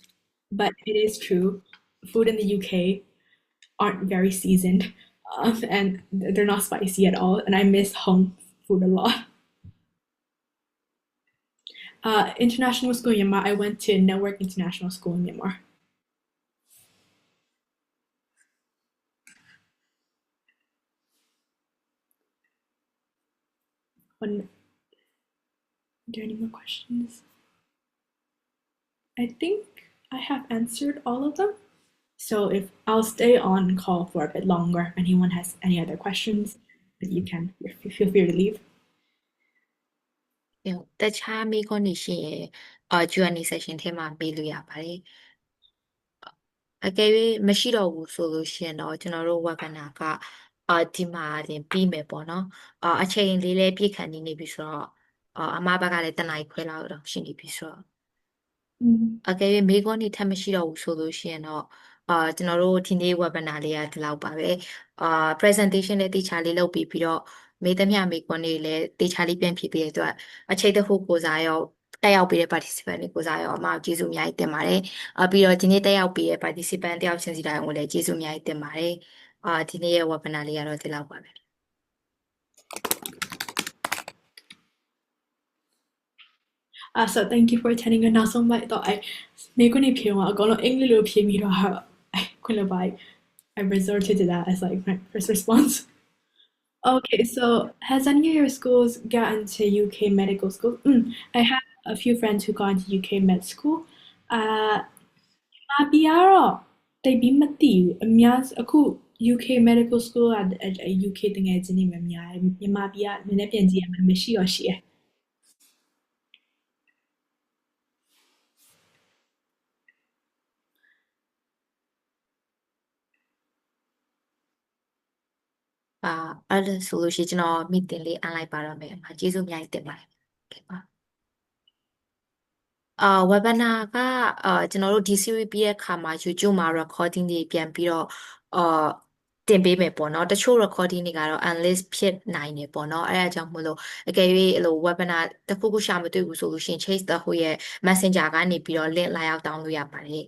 but it is true. Food in the UK aren't very seasoned, and they're not spicy at all. And I miss home food a lot. International school in Myanmar. I went to Network International School in Myanmar. Are there any more questions? I think I have answered all of them. So if I'll stay on call for a bit longer, anyone has any other questions, you can feel free to leave. တခြားမိခွန်းတွေရှိရင်Q&A session ထဲမှာမေးလို့ရပါတယ်အကယ်၍မရှိတော့ဘူးဆိုလို့ရှိရင်တော့ကျွန်တော်တို့ webinar ကဒီမှာတင်ပြီးမယ်ပေါ့နော်အချိန်လေးလည်းပြည့်ခန့်နေပြီဆိုတော့အမဘက်ကလည်းတစ်နာရီခွဲလောက်တော့ရှိနေပြီဆိုတော့ အကယ်၍မေးခွန်းတွေထပ်မရှိတော့ဘူးဆိုလို့ရှိရင်တော့ကျွန်တော်တို့ဒီနေ့ webinar လေးကဒီလောက်ပါပဲpresentation လေးတေချာလေးလုပ်ပြီးတော့မေးသမျှမေးခွန်းတွေလည်းတေချာလေးပြန်ဖြေပေးတဲ့အတွက်အချိန်တစ်ခုကိုစားရောတက်ရောက်ပေးတဲ့ participant တွေကိုစားရောအမကျေးဇူးအများကြီးတင်ပါတယ်ပြီးတော့ဒီနေ့တက်ရောက်ပေးတဲ့ participant တယောက်ချင်းစီတိုင်းကိုလည်းကျေးဇူးအများကြီးတင်ပါတယ်ဒီနေ့ရဲ့ webinar လေးကတော့ဒီလောက်ပါပဲ So thank you for attending နောက်ဆုံးပိုင်းတော့မေးခွန်းတွေဖြေတော့အကုန်လုံးအင်္ဂလိပ်လိုဖြေပြီးတော့ခွင့်လွှတ်ပါ I resorted to that as like my first response. Okay, so has any of your schools gotten to UK medical school? I have a few friends who got into UK med school. ပြကတော့တိတ်ပြီးမသိဘူးအများအခု UK medical school က UK တငယ်ချင်းတွေများတယ်မြန်မာပြည်ကနည်းနည်းပြန်ကြည့်ရမှာမရှိတော့ရှိတယ်အဲ့ဒါဆိုလို့ရှိရင်ကျွန်တော် meeting လေးအန်လိုက်ပါတော့မယ်ကျေးဇူးအများကြီးတင်ပါတယ်ဟုတ်ကဲ့ပါwebinar ကကျွန်တော်တို့ဒီ series ပြီးတဲ့အခါမှာ YouTube မှာ recording တွေပြန်ပြီးတော့တင်ပေးမယ်ပေါ့နော်တချို့ recording တွေကတော့ unlist ဖြစ်နိုင်တယ်ပေါ့နော်အဲ့ဒါကြောင့်မို့လို့အကယ်၍အဲ့လို webinar တစ်ခုခုရှာမတွေ့ဘူးဆိုလို့ရှိရင် Chase the ဟိုရဲ့ Messenger ကနေပြီးတော့ link လာရောက် download ရပါတယ်